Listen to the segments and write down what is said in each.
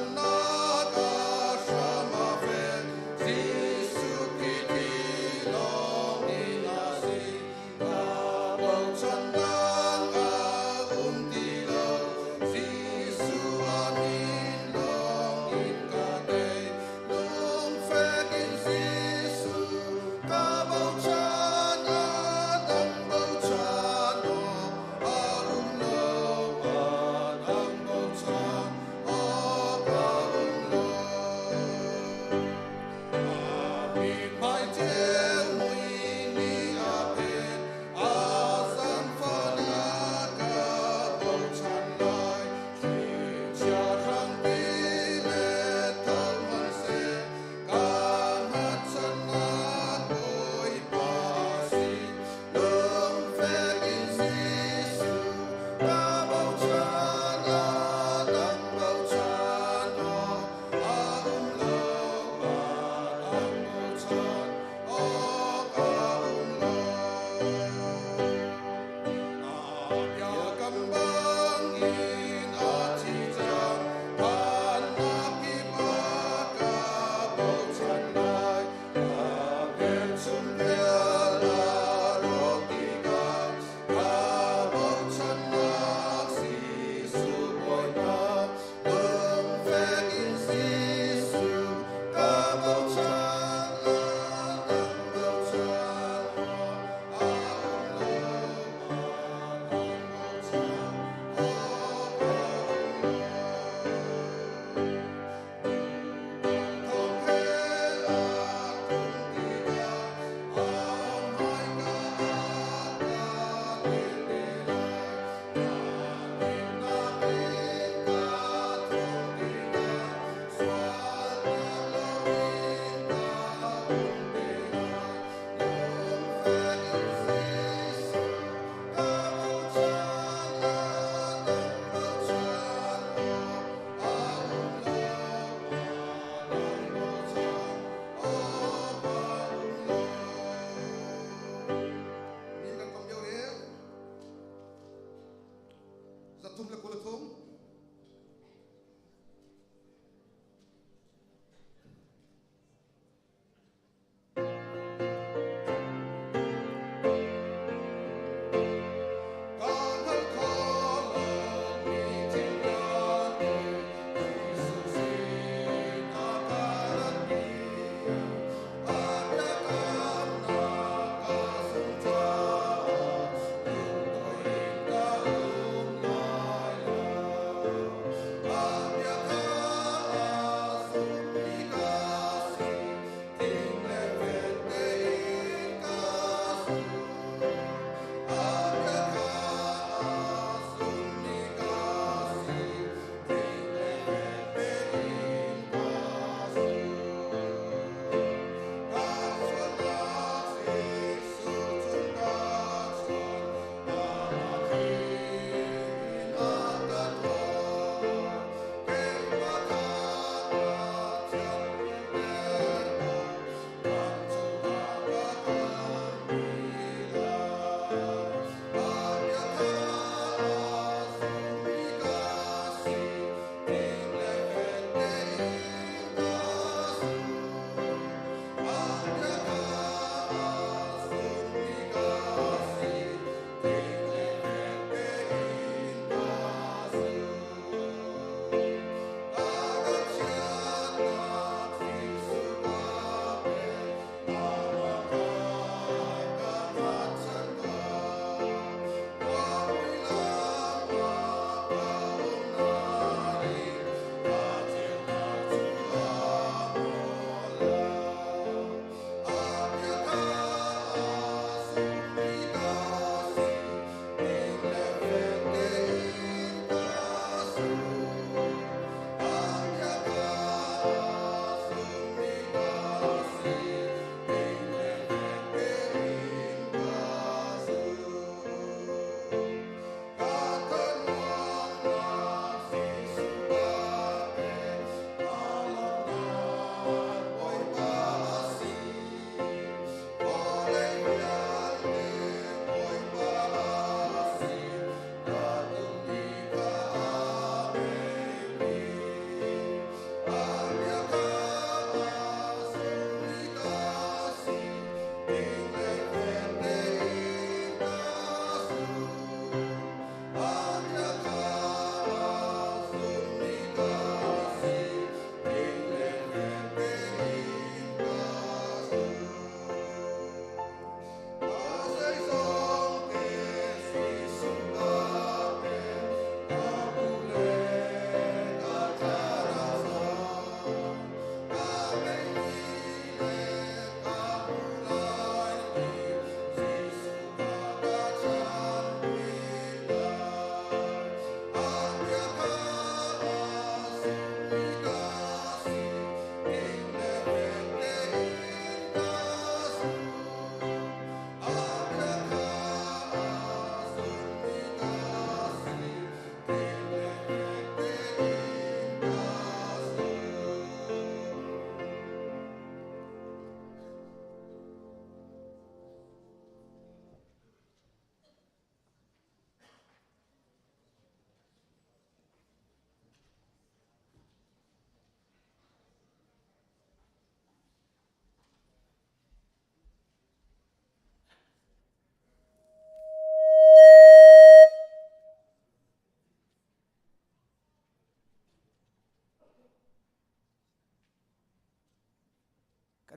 Oh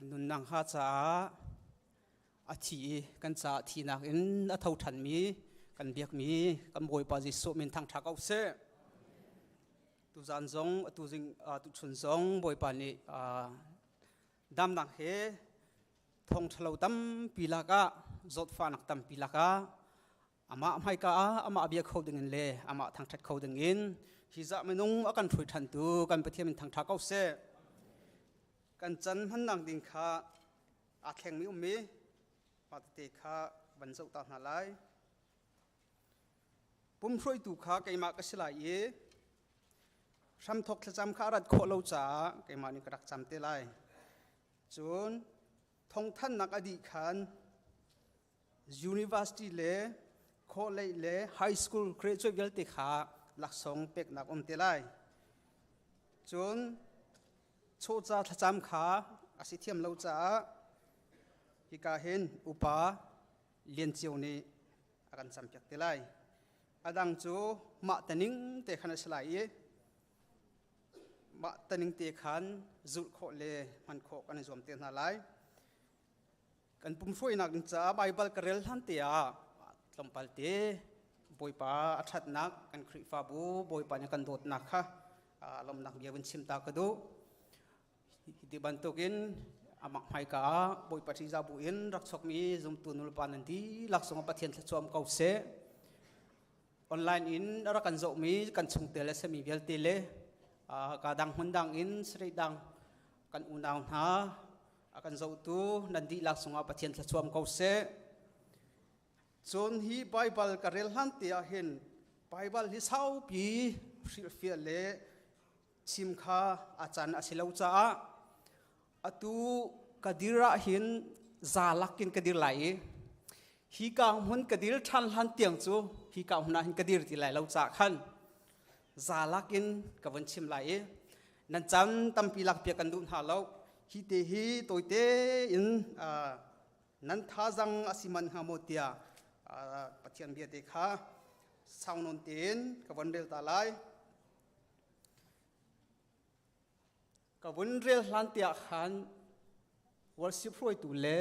กันนุนนางข้าจ้าอาทิกันจ้าทีนักอินอาเท่าทันมีกันเบียกมีกันบอยปาจิสุมินทางทักเอาเสตุจันจงตุจิงตุชุนจงบอยปานีดำนักเฮทงทะเลตั้มปีละกะจดฟ้านักตั้มปีละกะอามาไม่กะอามาเบียกเขาดึงเงินเลยอามาทางทัดเขาดึงเงินฮิจะไม่นุ่งอากันถุยทันตูกันไปเที่ยวมินทางทักเอาเสกันจันพันนังดิงข้าอาแข่งมีมีปฏิเทข้าบรรจุตาหนาไลปุ่มช่วยตูข้าเกี่ยมากสิลายทำทกจำข้ารัดโคเลาจ่าเกี่ยมานี่กระดักจำเตไลจนทงท่านนักอดีตขัน University เล่โคเลเล่ High School เครดช่วยเยลติข้าหลักสองเป็กนักเตไลจนโชจ่าจำข้าอาศิเทียมเลาจ่าฮิกาเห็นอุปาเลียนเจียวนี้อาการจำเป็กเตไลอดังจูมาตันิงเตขันสลายมาตันิงเตขันจุดโคเลมันโคกันจวมเตียนหาไลกันปุ่มช่วยนักจ้าไบเบิลกระเรลทันเตียลำพัลเตบอยปาอัดนักกันคริฟาบูบอยปาเนี่ยกันโดดนักค่ะลำนักเบียวินชิมตากระดูที่บันทุกินอามักไม่กะบอยปาที่จะบุอินรักษกมีจุมตุนุลปานันทีลักษณะปะเทียนจวมเก่าเสออนไลน์อินรักกันจมีกันชงเตลเสมีเบลเตเลกาดังหุ่นดังอินสรีดังกันอุณาวนากันจตูนันดีลักษณะปะเทียนจวมเก่าเสจนฮีไบเบิลกระเรลฮันเตียเห็นไบเบิลที่เศร้าปีเฟียเลชิมข้าอาจารย์อาศิลาจ้าอตูกดิระหินจาลักกินกดิรไหลฮีกาหุ่นกดิรทันหันเตียงจูฮีกาหุ่นหินกดิรที่ไหลเราจากขันจาลักกินกับวันชิมไหลนั่นจันตั้มปีลักเปียกันดุนหาเราฮีเตฮีตัวเตอินนั่นท่าจังอาศิมันฮามเตียปัจจัยเบียดเด็กข้าสาวนนเตียนกับวันเดลตาไลกับวันเรียลลันเตียขันวันสิบรวยตุเล่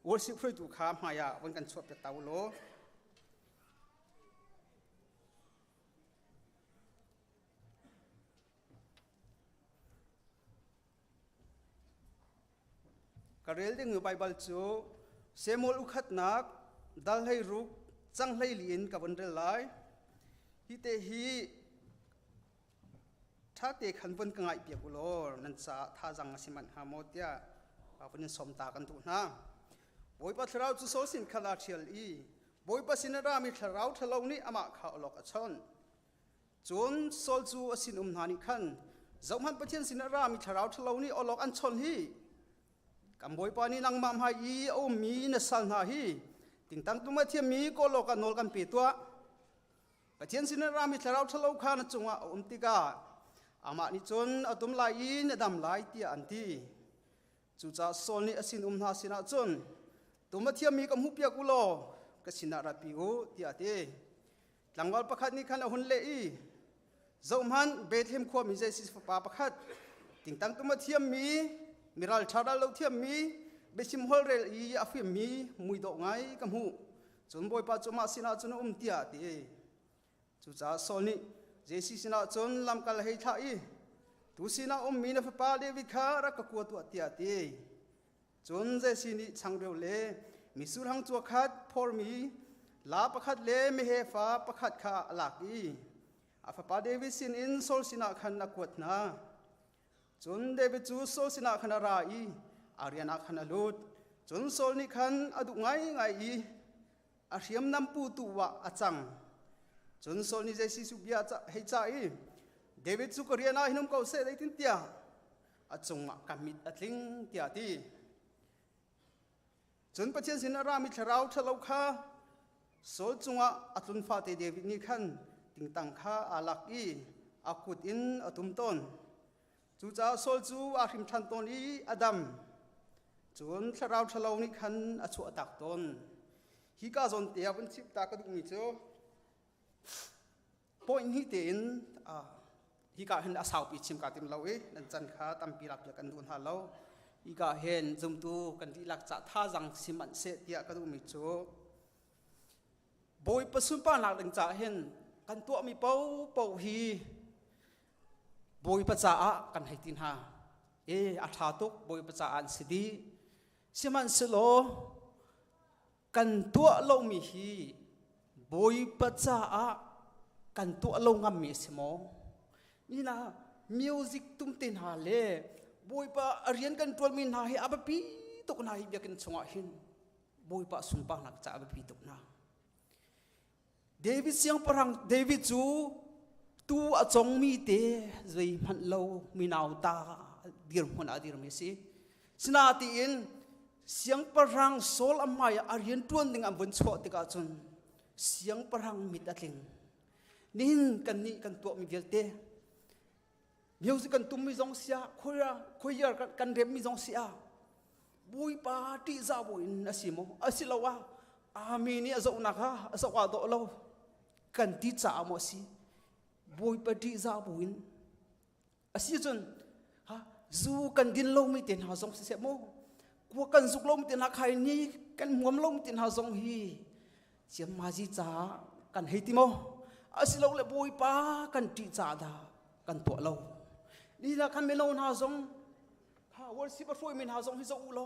วันสิบรวยตุข้ามหายาวันกันชวบเปตาโลกระเรลดึงไบเบิลจูเซมอลอุคัดนักดัลให้รุกจังให้ลีนกับวันเรลไลฮิเตฮีถ้าเด็กขันบนกังไงเปียกุโลนั่นจะท่าจังสิมันฮามดยาวันสมตากันตุนะบอยปัทเราจะโซสินขลาเชียลอีบอยปัสินรามิทเราทะเลานี้อามาข่าวลอกชนจนโซลจูสินนานิขันเจ้ามันประเทศสินรามิทเราทะเลานี้อลอกอันชนฮีกับบอยปานี้นังมามหาอีโอมีนสันหาฮีติงตั้งตัวมาเทียมีก็โลกันโนลกันปีตัวประเทศสินรามิทเราทะเลาข้านจงว่าติกาอามานิจนอตุมลายนดำลายตีอันทีจุจ้าโซลนี่สินนาสินาจนตัวมาเทียมีกับหุบยากุโลก็สินาราปิโอตีอาเตหลังวันประคัดนี้ขันหุ่นเล่เจ้ามันเบธเฮมขวามีใจสิฟ้าประคัดติงตั้งตัวมาเทียมีมิรัลชาดาเราเทียมีเบชิมฮอลเรลอีอาฟิมีมุยดอกไงกับหูจนบอยปัจจุบันสินาจนตีอาเตจุจ้าโซลนี่เจสิสินาจนลำกัลให้ท่าอีตุสินามีนฟปาเดวิคารักกัวตัวเตียตีจนเจสินิช่างเร็วเล่มิสุรังตัวขัดพอร์มีลาประคัดเล่ไม่เฮฟ้าประคัดข้าหลักอีอาฟปาเดวิสินอินโซลสินาขันนักวดนาจนเดวิจูโซลสินาขันนาราอีอารียนาขันนาลุดจนโซลนิขันอดุไงไงอีอาเรียมน้ำปูตัวอาจังจนโซลนิเจสิสุบิอาจะให้ใจเดวิดสุกเรียนาหินุมเขาเสด็จตินเตียอาจงมากำมิดอัดลิงเตียตีจนประเทศสินรามิทเราทะเลาข้าโซลจงอัตุนฟาเตเดวิดนี่ขันติงตังข้าอาลักอีอากุดอินอัตุมต้นจูจ้าโซลจูอาหิมทันต้นอีอดัมจนทะเราทะเลานี่ขันอาชัวตักต้นฮิกาจนเตียวันชิบตากระดุกมิโจพอยนี้เต็นฮิกาเห็นอาสาวปีชิมกาติมเรานั่นจันข้าตั้มปีหลักจากกันดูนหาเรา อีกาเห็นจุมตูกันที่หลักจะท่าจังสิมันเสียเดียก็ดูมิจูบอยประสุนป้าหนักดังจะเห็นกันตัวมีเป้าเป้าฮีบอยประจ่ากันให้ตินหาอาทาตุกบอยประจ่าอันสิดีสิมันสิโลกันตัวโลมีฮีบอยประจ่ากันตัวโลงามมีสิโมนี่นะมิวสิกตุ้มตินหาเล่บอยปะเรียนกันตัวมินหาให้อาบปีตุกนาฮิเบียกันสงหินบอยปะสุนปะนักจะอาบปีตุกนาเดวิดเสียงพลังเดวิดจูตูอาจงมีเตใจมันเลวมีนาวตาดีร์มันอดีร์ไม่สิสนาตีอินเสียงพลังโซลอามายอาเรียนตัวนึงอันบนชั่วติกาจนเสียงพลังมิดอัดลิงนินกันนี่กันตัวมีเวลเตมิวสิกันตุ้มมีจงเสียคุยกันเรียมมีจงเสียบุยปาติซาบุยนสิโมสิลาวะอามีนี่จะอุนักฮะจะว่าโตเรากันติจ่าโมสิบุยปาติซาบุยนสิจนฮะจูกันดินลงมีเต็นหาจงเสียโมกัวกันสุกลงมีเต็นหาใครนี่กันหัวมลงมีเต็นหาจงฮีเจียมาจีจ่ากันให้ติโมสิเราเลยบุยปากันติจ่าดากันตัวเรานี่ละคันเมลอนหาจงฮะวันสิบช่วยมินหาจงให้เจ้าอุโล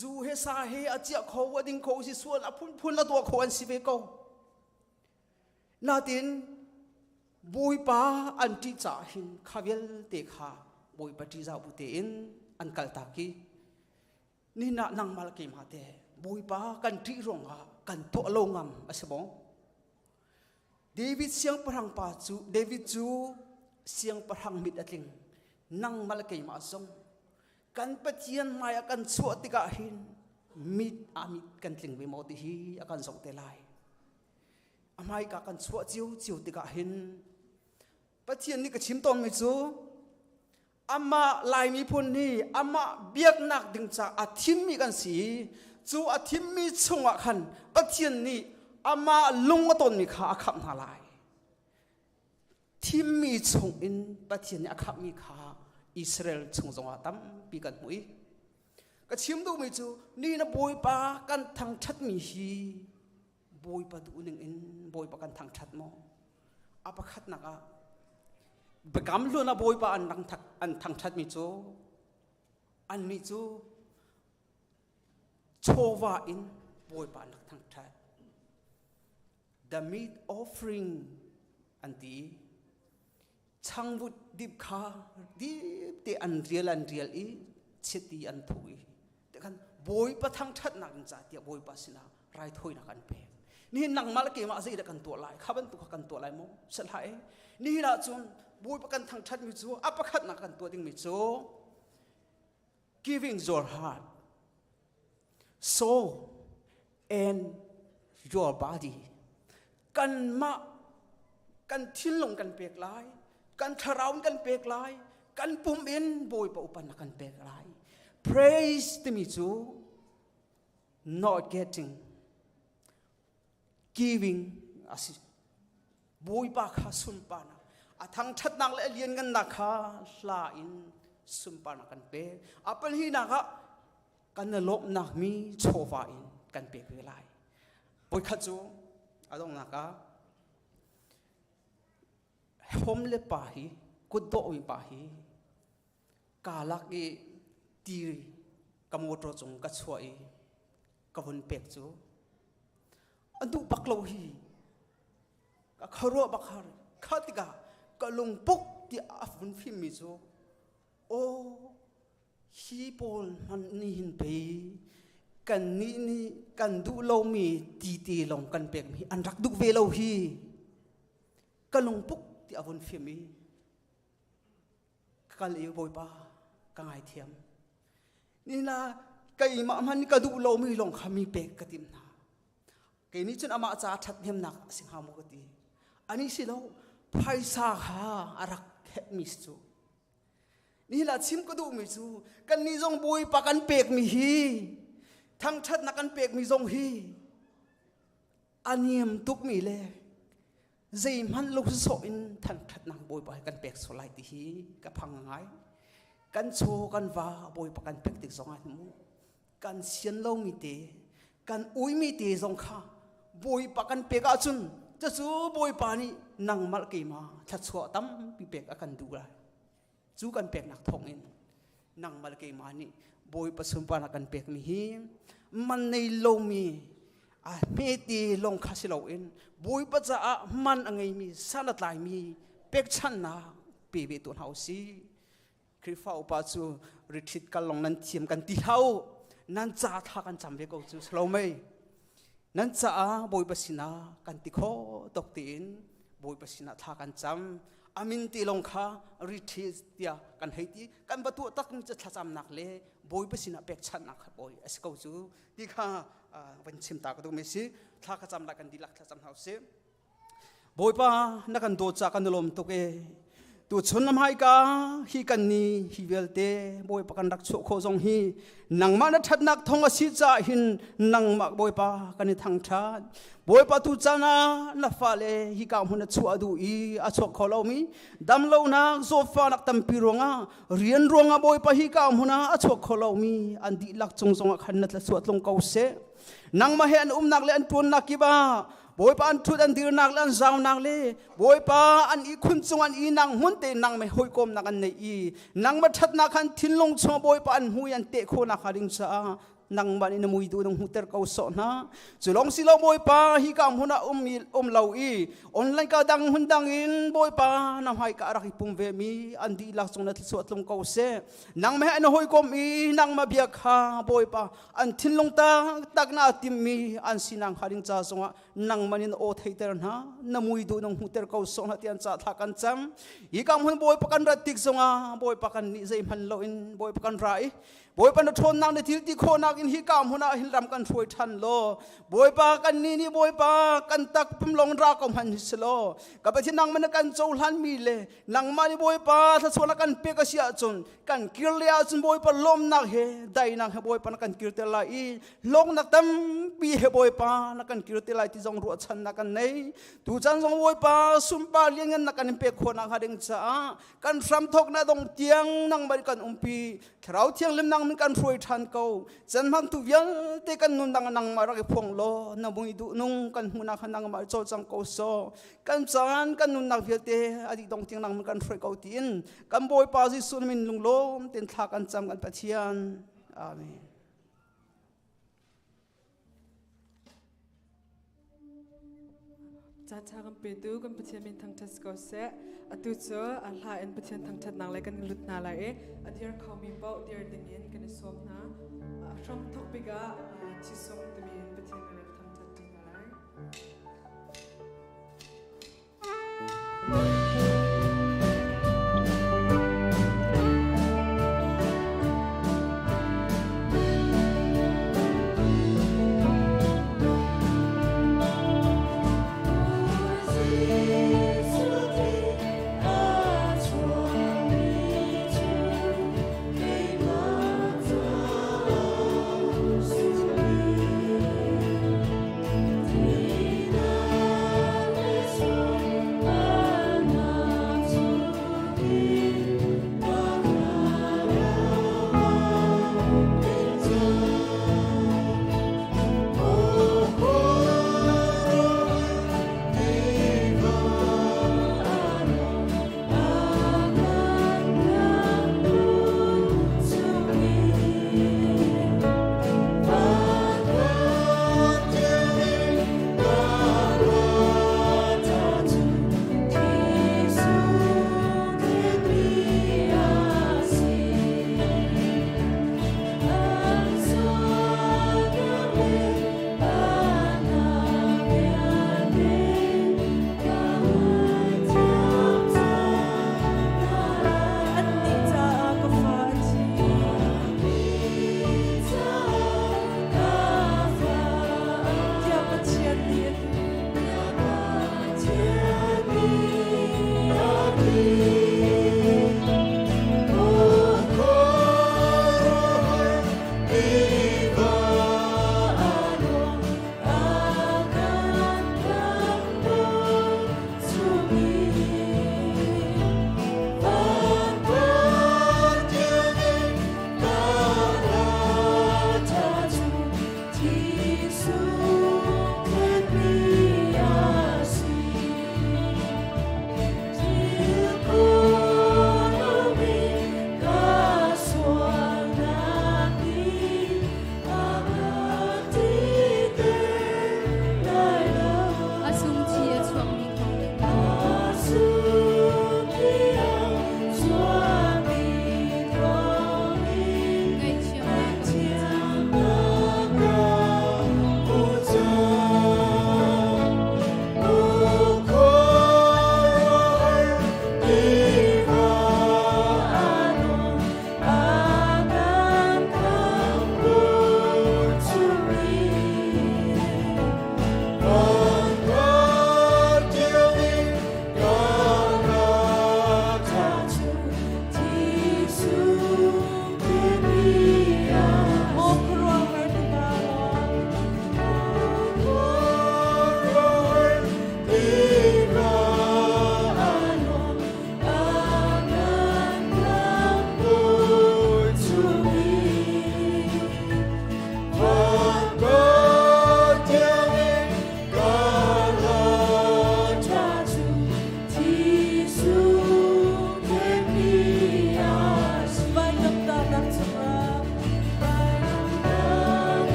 จูเฮซาเฮอาเจียเขาว่าดิ้งเขาสิส่วนอพุ่นละตัวเขาอันสิเวกนาตินบุยปาอันที่จ่าหินขวิลเตขาบุยปฏิจ่าบุเตอินอันกัลตากีนี่น่ะนังมาลกิมาเตบุยปากันที่รองกันตัวลงามอาสบงเดวิดเสียงพลังปาจูเดวิดจูเสียงพลังมิดอัดลิงนังมาลกิมาซงกันปะเจียนมาอากันสวดติกาหินมิดอามิดกันถึงวิโมติฮีอากันส่งเตลัยอาไม่กากันสวดจิวติกาหินปะเจียนนี่ก็ชิมตอนไม่จูอามาลายมีพุ่นนี่อามาเบียกนักดึงจากอาทิมมีกันสีจูอาทิมมีชงอ่ะขันปะเจียนนี่อามาลุงก็ต้นมีขาขับนาลายทิมมีชงอินปะเจียนนี่อาขับมีขาอิสราเอลชงจงอาตั้มปีกันหุยก็ชิมดูไม่จูนี่นะบอยปากันทางชัดมีฮีบอยปาดูหนึ่งอินบอยปากันทางชัดมออาปะขัดนักอ่ะเบกำล้วนนะบอยปาอันทางชัดมีจูอันมีจูโชวาอินบอยปานักทางชัด the meat offering อันที่ช่างบุตรดิบขาดิบเตอันเรียลอีเชตีอันถุยแต่กันบอยปะทั้งชัดนักจัดเดียบอยปะสินะไรถุยนักกันเปนี่นังมาละเกมาสิเด็กกันตัวลายข้าเป็นตัวกันตัวลายมั้งสลายนี่ละจนบอยปะกันทั้งชัดมิจูอัปขัดนักกันตัวดิ่งมิจู giving your heart soul and your body กันมากันทิ้งลงกันเปกลายกันทาราวกันเปกลายกันปุ่มอินบอยปะอุปนักกันเปกลาย praise ติมิจู not getting giving อาศิบอยปะข้าสุนปานะอาทั้งชัดนักและเลียนกันนักข้าลาอินสุนปานักกันเปกอาเป็นที่นักกันนลบนักมีโชวาอินกันเปกเวลาบอยข้าจูอาดงนักฮอมเลปาฮีกุดโตวิปาฮีกาลักอีตีกมวดรจงกัดสวยกวนเป็กจูอันดูบักโลฮีกขรัวบักฮาร์ข้าติกากลุงปุกที่อาฟุนฟิมิจูโอฮีบอลมันนี่หินไปกันนี่กันดูโลมีตีลงกันเป็กมีอันรักดูเวโลฮีกลุงปุกที่อาวุธฟิมีกัลย์บอยปากังไอเทียมนี่นะไก่มามันกระดูโลมีลงขามีเปกกระติมนาไก่นี้จนอามาจ่าชัดเทียมนักสิงหามุกตีอันนี้สิเราไพศาหาอารักเฮมิสจูนี่ละชิมกระดูมิจูกันนี่จงบอยปากันเปกมีฮีทั้งชัดนักกันเปกมีจงฮีอันเนียมตุกมีเลยใจมันลุกโซอินทันทัดนังบอยไปกันเปกโซไลติฮีกับพังไง กันโชกันว่าบอยประกันเป็กติกสองอันมูกันเสียนเล่ามีเตกันอุ้ยมีเตสองข้าบอยประกันเป็กอาจุนจะสู้บอยปานี่นังมัลกีมาทัดชัวตั้มปีเป็กอากันดูไรจูกันเป็กนักทองอินนังมัลกีมานี่บอยประสมปานักันเป็กมีหิมมันในโลมีเมตีลงคาสิโลอินบอยปัจจะมันอังไงมีสารตายมีเป็กชันนาปีเบตุนเฮาซีคริฟ้าอุปาจูริทิตกันลงนั้นเทียมกันตีเท้านั้นจ่าท่ากันจำเบกจูสโลไม่นั้นจ่าบอยปัสินากันติโคตกตีนบอยปัสินาท่ากันจำอามินตีลงคาริทิตเตียกันให้ตีกันประตูตักจะท่าจำนักเลยบอยปัสินาเป็กชันนักบอยเอสกจูดีค่ะวันชิมตากระดูไม่สิท่ากันจำนักกันดีลักท่าจำเฮาสิบอยป้านักกันโดจากกันลมตุกตัวชนน้ำหายกาฮีกันนี่ฮีเวลเตบอยปกันรักโชโคจงฮีนังมานัดนักทองอาศิจ่าหินนังมักบอยปากันนี่ทางชาดบอยปาตุจานานัฟาเลฮีกามหุนชัวดูอีอาชวกขอเรามีดำเลวนักโซฟานักตัมปีรวงาเรียนรวงาบอยปาฮีกามหุนอาชวกขอเรามีอันดีลักจงขันนัดละสวดลงเกาเสนังมาเห็นนักเลอันปวนนักกีบาบอยปาอันทุดอันดีนักลันจาวนักเลบอยปาอันอีคุณจงอันอีนังหุ่นเตนังไม่หอยกลมนักอันในอีนังมาชัดนักอันทิ้งลงชัวบอยปาอันหุยันเตะโคนักหาริงซานังมันอินมุยดูนังหุเตอร์เกาสนะจุลองสิลบอยปาฮิกามหุนะลาวอีออนไลน์ก็ดังหุ่นดังอินบอยปานำให้กะรักปุ่มเวมีอันดีลักจงนัดสวดลงเกาเสนังไม่ให้นหอยกลมอีนังมาเบียกหาบอยปาอันทิ้งลงตักนาติมีอันสินังหาริงซาจงนังมันอินโอไทเตอร์นะนมุยดูนังหุเตอร์เกาสนะที่อันจะทักันจำฮิกามหุนบอยปากันรัดติกจงบอยปากันนิสัยมันลอินบอยปากันไรบอยปานทนนางในทิลติโคนักอินฮิกามหุนาหินรำกันช่วยทันโลบอยปากันนี่บอยปากันตักปุ่มลงรากของมันฮิสโลกับไปที่นางมันกันโจลันมีเลนางมานี่บอยปาถ้าส่วนกันเปียกเสียจนกันกิรเลียจนบอยปาล้มนักเฮได้นางเฮบอยปานักกันกิรเตลายลงนักตั้มปีเฮบอยปานักกันกิรเตลายที่จงรัวชันนักกันในตูจันจงบอยปาสุมปาเลี้ยงนักกันเปียกโคนักหาดิงจ้ากันซ้ำทกนาดงเตียงนางบริกันปีเราเที่ยงเล่มนางมันกันช่วยทันเขาจันพังตุยันเตกันนุนดังนังมารักพงโลนบุยดุนุงกันหุนักนังมาโจจังเขาโซกันจานกันนุนนักเพียเตอดีตรงเตียงนังมันกันช่วยเขาตีนกันบอยปาซิสุนมินลุงโลมเต็นทักกันจำกันปะเทียนอาเมนจัดทางกันไปดูกันปะเทียนมินทางทัศกเสะอตุเจออัลลาเอ็นปะเทียนทางทัศนางเลยกันลุดนาลายอดีร์เขามีเบาเดียร์ดึงเงินกันสวมนะช่องทอกปิกะชิสงตมีปะเทียนเลยทางทัศนางเลย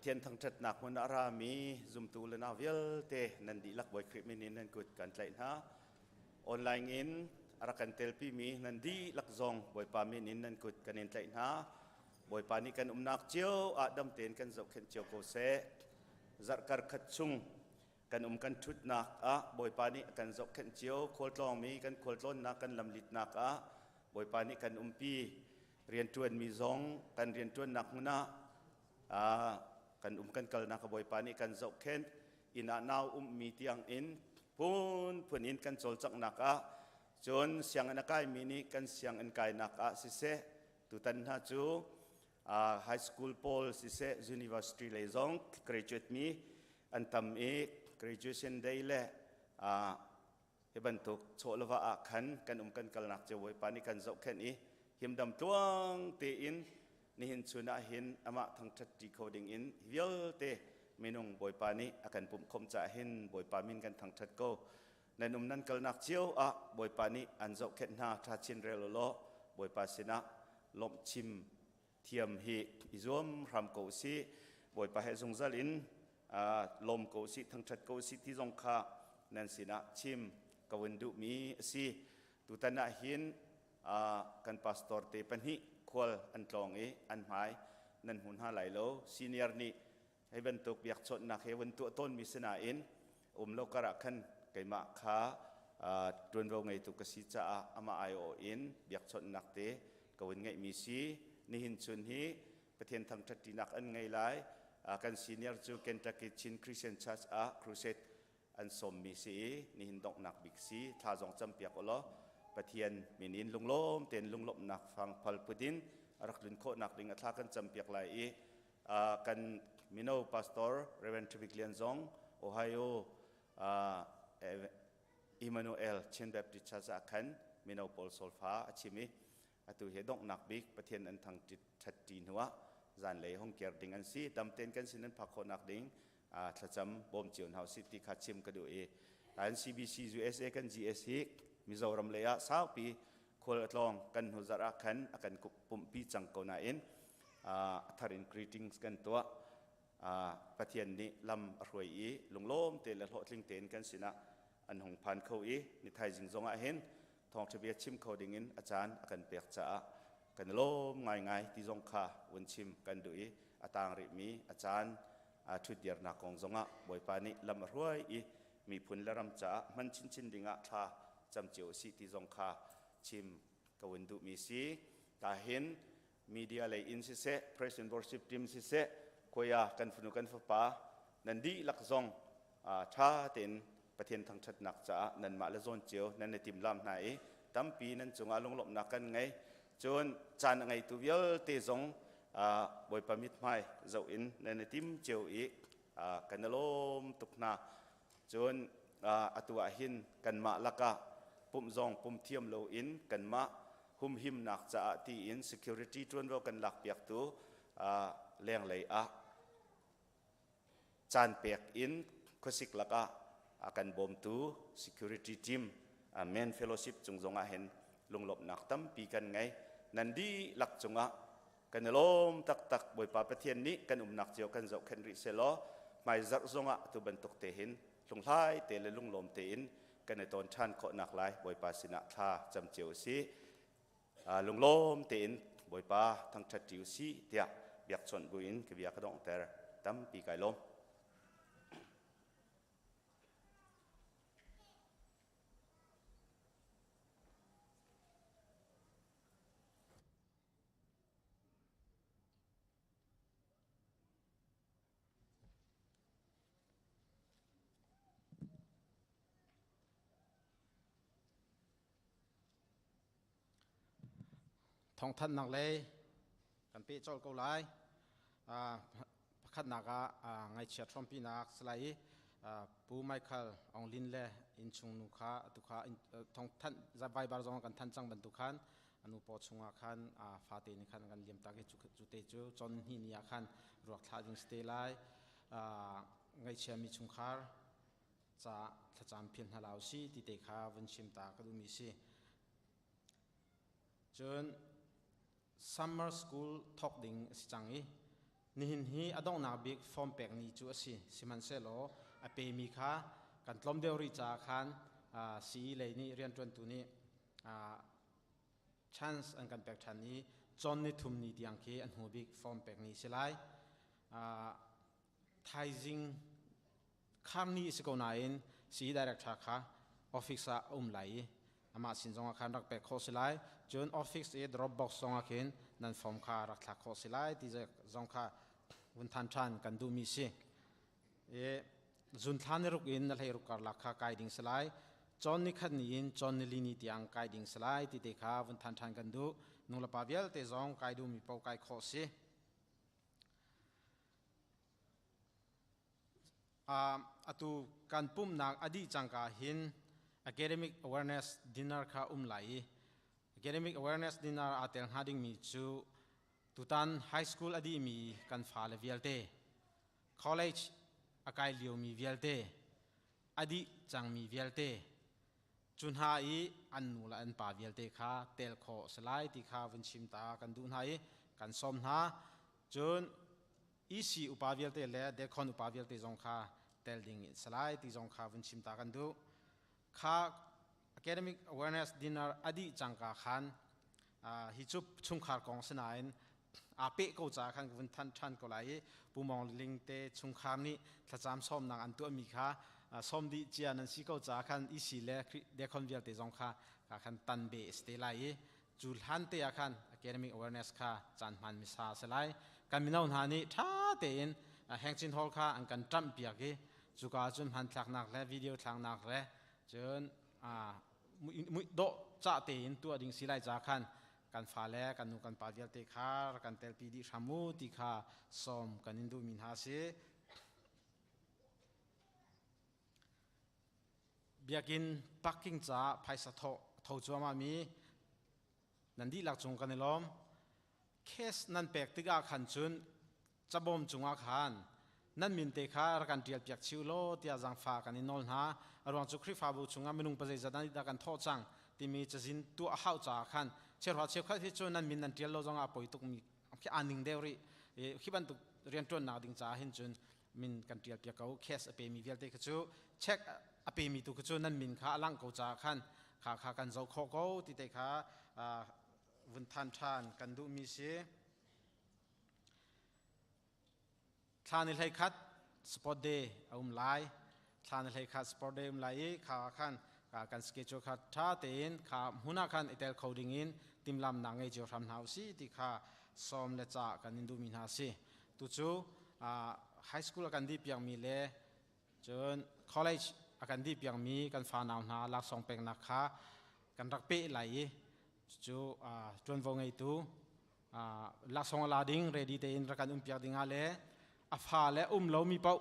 ประเทศทั้งจัดหนักมันอารามีซุมตูเลนาเวลเตนันดีลักบอยคลิปมินินนันกุดกันใจนะออนไลน์อินอารักันเตลปีมีนันดีลักซองบอยปามินินนันกุดกันเองใจนะบอยปานิกันนักเจียวอาดัมเตนกันจบเข็นเจียวโกเซจัดการขัดชุงกันกันชุดนักบอยปานิกันจบเข็นเจียวโคลตองมีกันโคลต้นนักกันลำลิดนักบอยปานิกันปีเรียนจวนมีซองกันเรียนจวนนักมุนะกันกันกลนักบอยปานิกันจบเข็นอินานามีเตียงอินพูนอินกันโจลจักนักจนเสียงอันกายมินิกันเสียงอันกายนักสิเสตุตันหาจูhigh school Paul sise university le zong graduate mi antam e graduation day le heban tok cholwa a khan kan kan kalnak chewoi pani kan zau khan e himdam tuang te in ni hin chuna hin ama thang that decoding in vial te minung boi pani akan pum khom cha hin boi pamin kan thang that ko nanum nan kalnak cheu boi pani an zau khan na tha chin rel lo boi pasina lom chim thiam hi izom ram ko si boi pa he zung zalin lom ko si thang that ko si ti zong kha nan sina chim kawendu mi si tutana hin kan pastor te panhi khol an tlong e an mai nan hun ha lai lo senior ni he ban tok biak chot na he wan tu ton mi sina in lo kara khan kaima kha tun ro ngai tu ka si cha ama ai o in biak chot nak te kawen ngai mi si ni hin chun hi pathian thang that ti nak an ngai lai kan senior chu Kentucky Chin Christian Church crusade an som mi si ni hin dok nak bik si tha jong cham piak olo pathian minin lunglom ten lunglom nak phang phal pudin arak lun kho nak ring atha kan cham piak lai e kan mino pastor Reverend Tribiclian Zong Ohio Emmanuel Chen Baptist Church khan mino Paul Solfa achimi atu he dok nak bik pathian an thang that tin huwa zan le hong ker ding an si tam ten kan sinan phakho nak ding thacham bom chion house city khachim ka do e an CBC USA kan GS hi Mizoram leya saupi khol atlong kan huzara khan akan pumpi changko na in tharin greetings kan to pathian ni lam roi e lunglom te la hotling ten kan sina an hong phan kho e ni thai jing zonga hen thong thbia chim coding in achan akan pek cha kan lom ngai ti zong kha wen chim kan du e atang ri mi achan thu dir na kong zonga boi pani lam ruai e mi phun laram cha man chin dinga tha cham cheu si ti zong kha chim kawen du mi si ta hen media le in si se praise and worship team si se koya kan funu kan fa pa nandi lak zong tha ten pathian thang that nak cha nan ma la zon cheu nan tim lam na e tampi nan chunga longlop na kan ngai chon chan ngai tu vial te zong boi pamit mai zau in nan tim cheu e kanalom tukna chon atua hin kan ma laka pum zong pum thiam lo in kan ma hum him nak cha ti in security tron ro kan lak piak tu leng lei chan pek in khosik laka akan bom tu security team men fellowship chung zonga hen lunglop nak tam pi kan ngai nandi lak chunga kanalom tak boi pa pathian ni kan nak cheu kan zau khan ri selo mai zar zonga tu ban tok te hin lunglai te le lunglom te in kan ton than kho nak lai boi pa sina tha cham cheu si lunglom te in boi pa thang that tiu si tia biak chon buin ke biak dong ter tam pi kai lomทองท่านนักเลยกันปีโจลกูไลขัดนักไงเชียร์ทรัมปีนักสไลปูไมเคิลองลินเล่อินชุงนุขะตุขะทองท่านจะไปบาร์จงกันท่านจังบันตุขันอนุปอชุงอาคันฟาเตนิขันกันเลี้ยมตาเกจุเตจูจนหินีอาคันรวกทาดิงสเตไลไงเชียร์มีชุงคาร์จะถ้าจำเพียงฮาลาวซีติเตขาวันชิมตากระดูมีซีจนsummer school talk ding sijangi นี่หินฮีอดองนาบิกฟอร์มแปลงนี้จูสิสิมันเซโลอเปมีค่ากันล้มเดียวริจาคันสีเลยนี่เรียนจนตัวนี้chance อันกันแปลกชันนี้จนนี่ทุ่มนี้ที่อังเคอันหัวบิกฟอร์มแปลงนี้เสียไลไทจิงข้างนี้สกุลนายนสีดีเรกชักค่ะออฟฟิศไหลอามาสินจงอาคารรักแปลกโคสิไลจนออฟฟิศดรอปบ็อกซ์จงอาคินนั่นฟอร์มค่ะรักทักโคสิไลที่จะจงค่ะวันทันชันกันดูมีสิจุนทันรุกอินนั่นให้รุกการลักค่ะไกดิ้งสไลจอนนี่ขัดนี้จอนนี่ลีนี่ที่อังไกดิ้งสไลที่เด็กค่ะวันทันชันกันดูนุ่งละปาเวลเตจงไกดูมีเป้าไกโคสิอตุการปุ่มนักอดีจังกาหิน academic awareness dinner ค่ะไหล academic awareness dinner อาเตลหาดิ้งมีจูตุตัน high school อดีมีกันฟ้าเลเวลเต college อากายเลียวมีเวลเตอดีจังมีเวลเตจุนหาอีอันนูละอันป่าเวลเตค่ะเตลโคสไลด์ที่ค่ะวันชิมตากันดูหาอีกันสมหาจุนอีสีอุปาเวลเตเล่เด็กคนอุปาเวลเตจงค่ะเตลดิ้งสไลด์ที่จงค่ะวันชิมตากันดูค่ะ academic awareness dinner อดีจังกาขันฮิจุบชุมขากองสนายอาเปะก็จะขันวันทันชันก็ไหลปูมองลิงเตชุมขามนี้ถ้าจำส้มนางอันตัวมีค่ะส้มดีเจียนันสิก็จะขันอีสีเล่เด็กคนเวลเตจงค่ะขันตันเบสเตไหลจูฮันเตะขัน academic awareness ค่ะจันมันมิซาสไลกันมินเอาหานี้ท้าเตนแห่งจินฮอลค่ะอันกันจัมเปียกจูกาจุนหันทางนักและวิดีโอทางนักและจนมุดโดจ่าเตนตัวดิ่งสิไลจากขันกันฟ้าแลกันนูกันปาเดียเตคาร์กันเตลปีดิชามูติคาสอมกันอินดูมินฮาเซเบียกินปักกิ่งจ่าไพศาลทอจัวมามีนันดีหลักจงกันในล้อมเคสนันแปลกติกาขันจุนจะบ่มจงอาคารนั่นมินเตคาร์กันเดียบเปียกชิวโลที่อาจังฟ้ากันอินนอลฮะอรวงจุคริฟาบุจงอามินุงปะเจจัดนันดีกันทอจังที่มีจะสินตัวข้าวจ่าขันเชื่อว่าเชื่อว่าที่จวนนั้นมินนันเดียร์เราจงอาปอยตุกมีแค่อันหนึ่งเดียวรีคิดว่าตุกเรียนจวนนาดิ่งจ่าเห็นจนมินกันเดียร์เปียกเขาแค่อเปมีเวลเตกจูเช็คอเปมีตุกจูนั้นมินข้าลังเขาจ่าขันข้ากันเจ้าโคเขาที่เตข้าวันทันชันกันดูมีเสียทานให้คัดสปอร์ตเดย์ไลน์ทานให้คัดสปอร์ตเดย์ไลน์ข้าขันการสเกจคัดท่าเต้นข้าหุ่นขันเอเตลโคดิ้งอินติมลำนางเอจิโอทำหนาวสิที่ข้าซ้อมเลจ่ากันอินดูมินหาสิตุจูไฮสคูลกันดีเพียงมีเล่จนคอลเลจกันดีเพียงมีกันฟ้าหนาวหนาลักส่งเป็นนักข้ากันรักเป๊ะไหลจูจนวงไอตูลักส่งลาดิ้งเรดี้เต้นรักกันเพียงดิ้งอะไรอาฟาและเลามีเป้า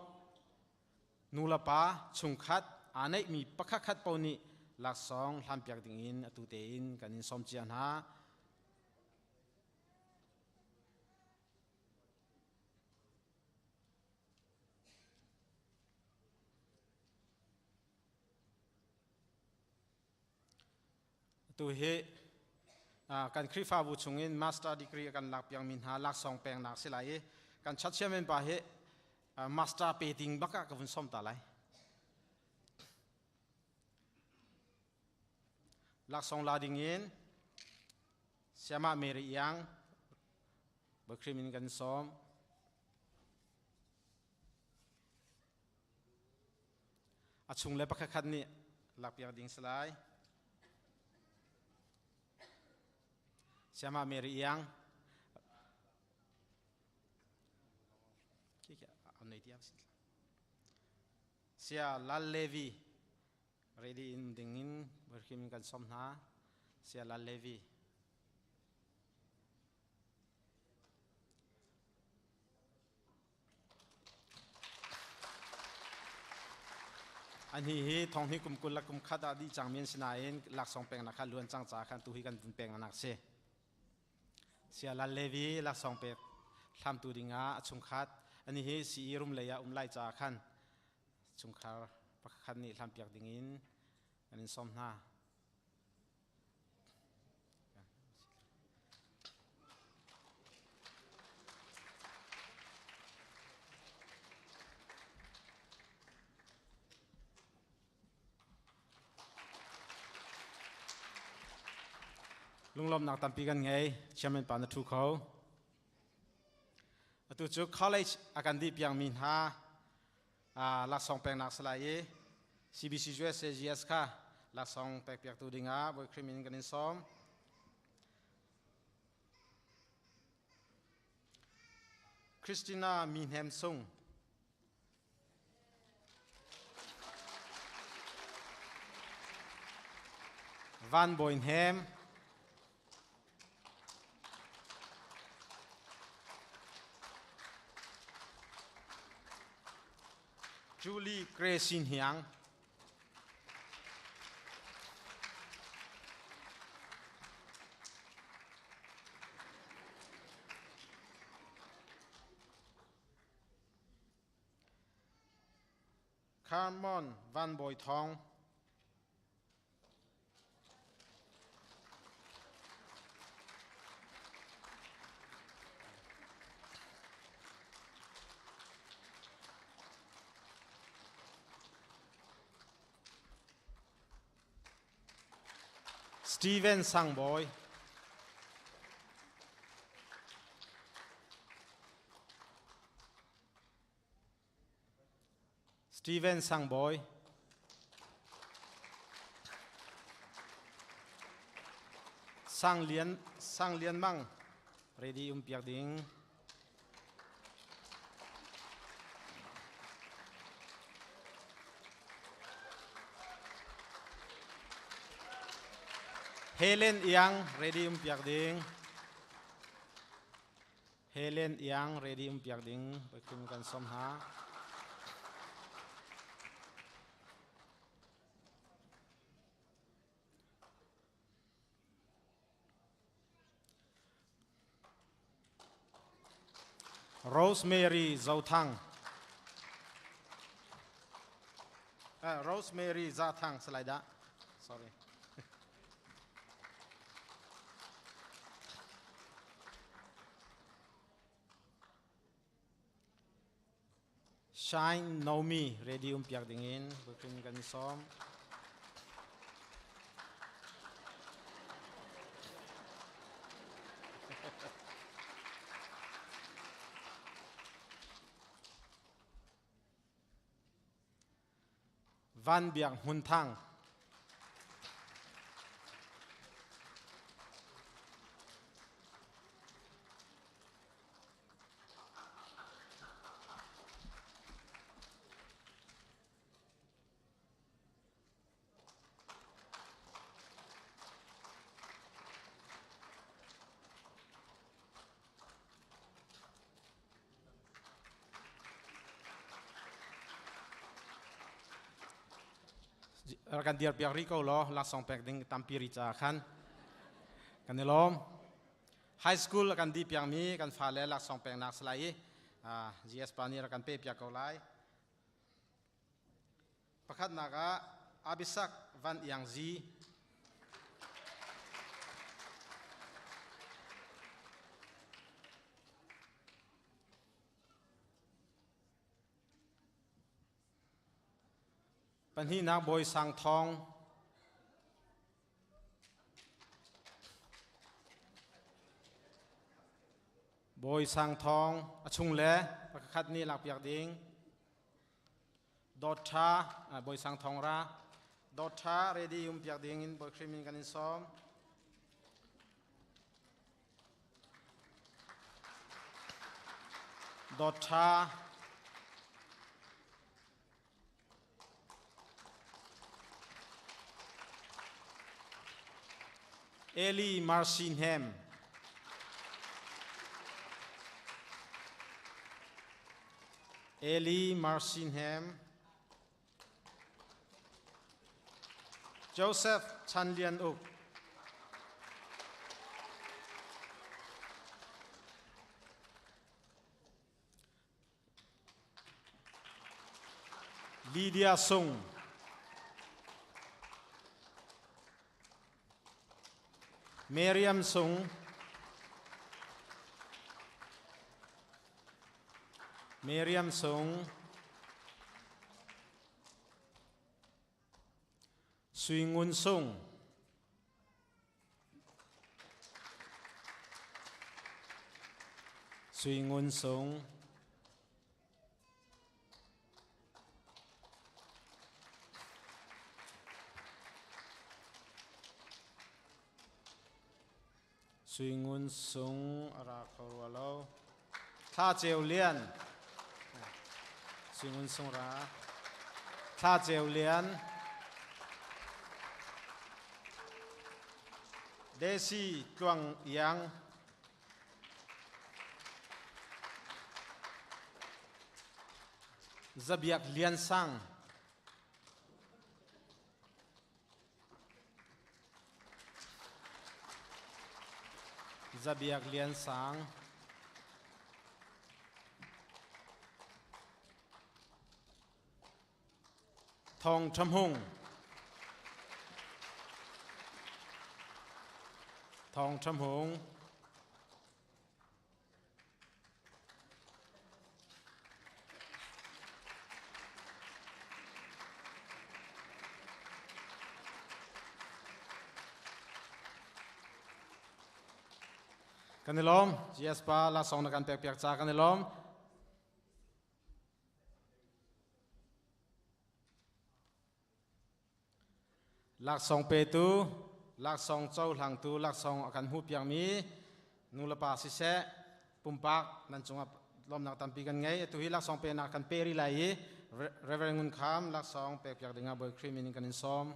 นูลปาชุงคัดอันนี้มีปักขัดปอนี่หลักสองทำเปียกดิ่งอินตุเตอินกันอินสมเจียนฮะตัวเฮกันคริฟาบุชงอินมาสเตอร์ดีกรีกันหลักเปียงมินฮาหลักสองแปลงหลักเสลายกันชัดเชื่อมันป่าเฮมาสเตอร์เปติงบักกับสมตาไลหลักสองลาดิ่งอินเสียมาเมริยังบักคริมินกันสมอาชุงเล็บปักขัดนี่หลักเปียงดิ่งสลายเสียมาเมริยังเอาในที่เสียลาเลวีready in dingin berkim kan somna sia la leviอันนี้ทองที่กุมกุลละกุมขัดดีจังเมียนสนายหลักสองแปลงนะครับล้วนจังจ่าขันตุหิกันแปลงนักเสียลาเลวีหลักสองแปลงทำตัวดิ่งอาชุมขัดอันนี้สีรุมเลยะไล่จ่าขันชุมขัดปักขันนี่ทำเปียกดิ่งอินอันนี้ส้มหน้า ลุงลมนักตั้มปีกันไงเชื่อมันปานทุกเขาตัวจุก college อาการดีเพียงมินหาลักษณะแปลงนักสลาย CBCUS CGS ค่ะลักษณะแปลงเปียกตัวดิ่งบอยครีมินกันนิสอมคริสติน่ามินแฮมซุงvan Boynham Julie Grace Sin Hiang Carmon Van Boy Thong Steven Sangboy Steven Sangboy Sang Lian Mang ready piak ding Helen Yang ready piak ding Helen Yang ready piak ding berkum kan som ha Rosemary Zautang Rosemary Zautang slide sorry Shine Naomi ready piak dingin berkum kan som Van Biang Hun Thang Rakan dia piak riko lo langsung pek ding tampiri cakan kan lom high school akan di piang mi kan fale langsung pek nak selai GS pani rakan pe piak kau lai pakat naga abisak Van Yang Ziปัญหานักบอยสังทองบอยสังทองชุงเล่ประคัดนี้หลักเปียกดิ้งดอทชาบอยสังทองระดอทชาเรดี้เปียกดิ้งบอยครีมินกันนิสอมดอทชาEllie Marcinham Ellie Marcinham Joseph Chanlian Uk Lydia Sung Miriam Sung Miriam Sung Suingun Sung สุยงุนสงสุยงุนสงอาคารวาโลท่าเจวเลียนสุยงุนสงราท่าเจวเลียนเดซี่กวงยังจะเบียกเลียนสังจะเบียกเลียนสังทองชมหงทองชมหงกันนิลม GS ปาลาสองนักการเปียกจากกันนิลมลักสองเปตูลักสองเจ้าหลังตูลักสองอาการหูเปียงมีนูลปาสิเสปุ่มปักนั่นจงลมนักตันปีกันไงตุฮีลักสองเปนักกันเปรีไลเรเวงุนคามลักสองเปียกdengan boy cream ini kan insom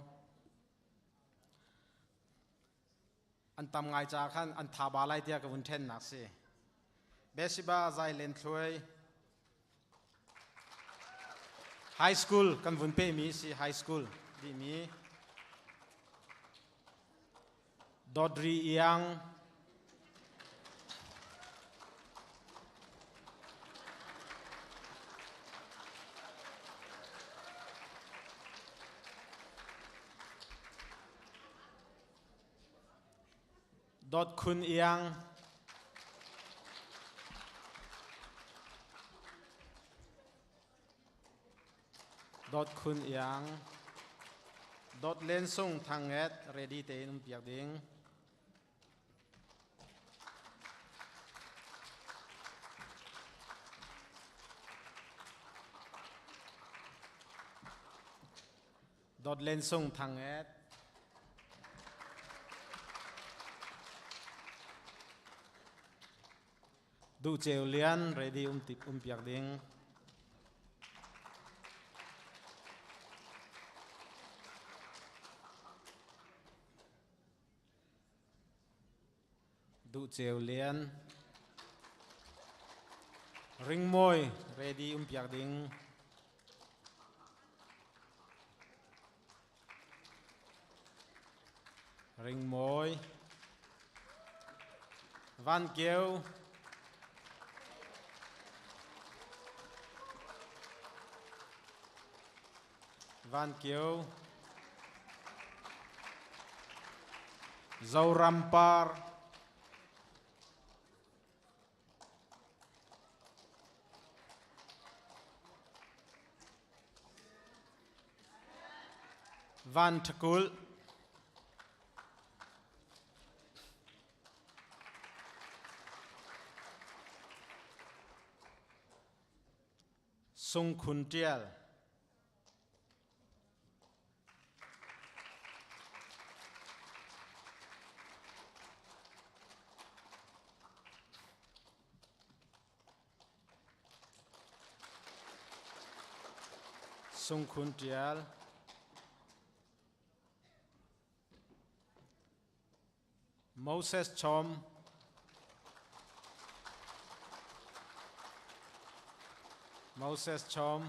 อันตำไงจากขันอันทาบาไลเดียกับวุนเทนนักสิเบสิบาใจเลนทรวยไฮสคูลกันวุนเปมีสิไฮสคูลดีมีดอดรียังดอดคุณยังดอดคุณยังดอดเลนส่งทางเอ็ดเรดี้เตนุ่มเปียกดิ้งดอดเลนส่งทางเอ็ดดูเจลเลียนเรดี้ติดเปียกดิ้งดูเจลเลียนริงมวยเรดี้เปียกดิ้งริงมวยวันเกียววันเกียวซารัมปาร์วันทกุลซุงคุนเจียลซุงคุนเจียลโมเสสชอมโมเสสชอม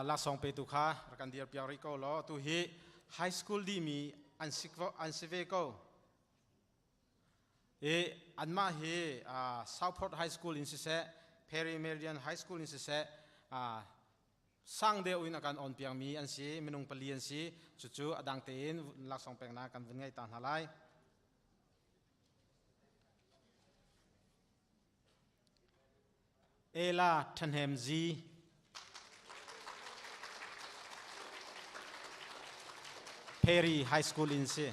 ลักสองเปตุค่ะรักันเดียร์พิอาริโกล้อตุฮีไฮสคูลดีมีอันซิเวโกอันมาเฮซาวพอร์ตไฮสคูลอินซิเซเพริเมเรียนไฮสคูลอินซิเซสร้างเดียวอินอาการอ่อนเปียงมีอันซีเมนุงปลีอันซีจู่ๆอดังเตีนลักสองเปงนากันวันไงตานหาไล Ella Thanhem Z Perry High School in Se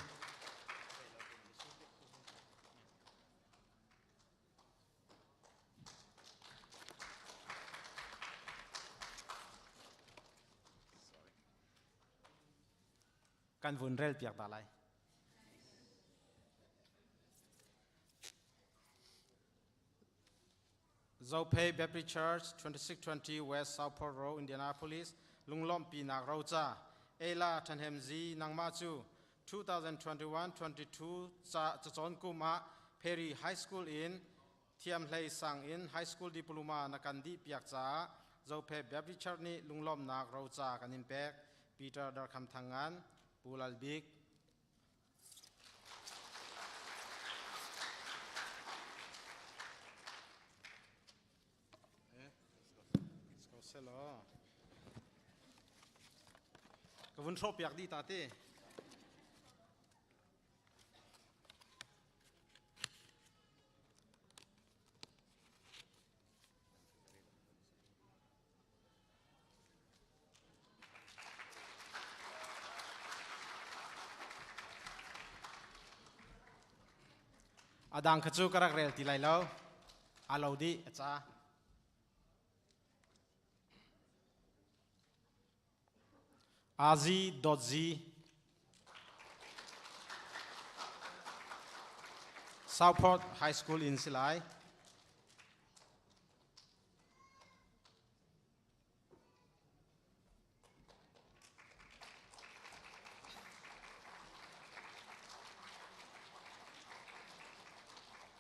Kan vun rel piak ta lai Zopay Baptist Church 2620 West Southport Road Indianapolis Lunglom Pinak Rocha Ella Thanhem Z Nangma Chu 2021-22 Cha Chon Kuma Perry High School in Thiam Hlei Sang in High School Diploma Nakandi Piak Cha Zopay Baptist Church ni Lunglom Nak Rocha Kanin Pek Peter Darkham Thangan Pulal Big Hello. Kavun shop yak di tate. Adang kacu karak rel tilai lau. Alau di aca. Azi.Z Southport High School in Silai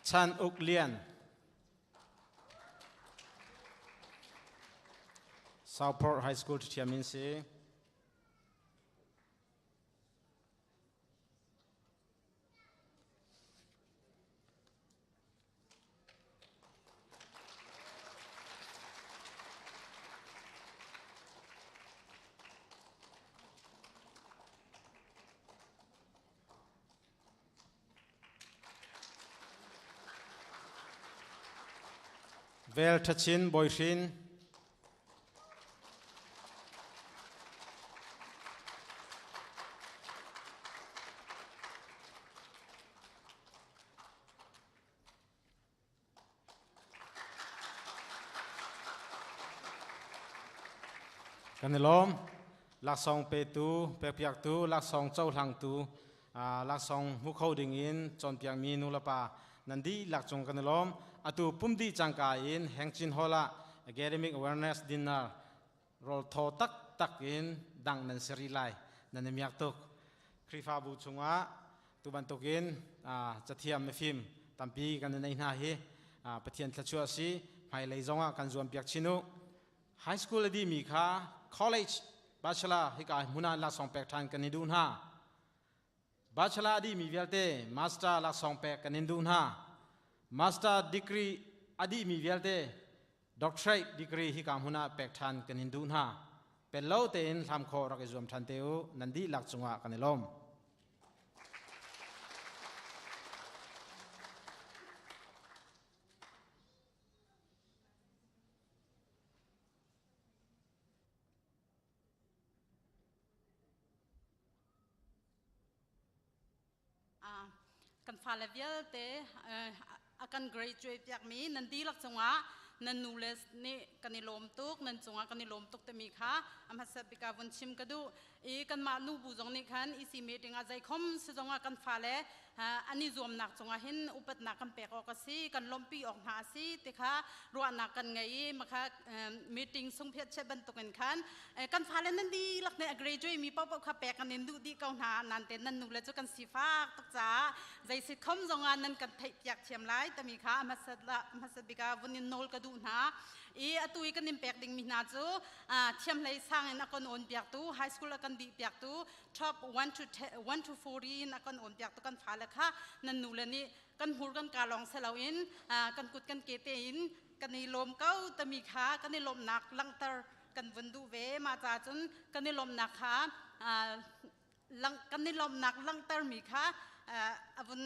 Chan Uk Lian Southport High School Tiamin Se Vel Tachin Boyshin Kanelom Laksong Petu Pepiak Tu Laksong Châu Lang Tu Laksong Mukhau Ding In Chon Piang Mi Nulapa Nandi Laksong Kanelom Atu Pumdi Changka In Hengchin Hola Academic Awareness Dinner Rol Tho Tak Tak In Dang Nan Seri Lai Nanemiak Tuk Krifa Bu Chunga Tubantukin Jathiam Mefim Tampi Kananay Nahi Patian Tlachu Si Hai Leizonga Kanzuan Piak Chinu High School Adi Mika College Bachelor Hika Muna Laksong Pek Tan Kanidun Ha Bachelor Adi Mi Vialte Master Laksong Pek Kanindun Ha Master degree adi mi vialte doctorate degree hi kam huna pektan kanindun ha pello te in tham kho ra ke zum thanteu nandi lakchunga kanelom kan falavial te akan graduate yak mi nandi lak chunga nan nules ni kanilom tuk nan chunga kanilom tuk te mi kha amhasa bika vun chim kadu e kan ma nu bu jong ni khan isi meeting a jai khom se jonga kan fale ani zom nak chunga hin upat nak kan pek ok si kan lompi ok na si te kha ro nak kan ngai makha meeting sung phet che ban tukan khan kan fale nandi lak ne graduate mi pop kha pek kan ndu di kaung na nan te nan nu le chu kan sifa tak cha jai sit khom jonga nan kan thai yak thiam lai te mi kha amhasa bika vun nol kadu na e atui kan impact ding mi na chu thiam lai sang en akon on piak tu high school akan di piak tu top 1 to 40 akon on piak tu kan phala kha nan nu le ni kan hur kan ka long se lo in kan kut kan ke te in kan ni lom kau ta mi kha kan ni lom nak lang tar kan vundu ve ma cha chun kan ni lom nak kha lang kan ni lom nak lang tar mi kha avun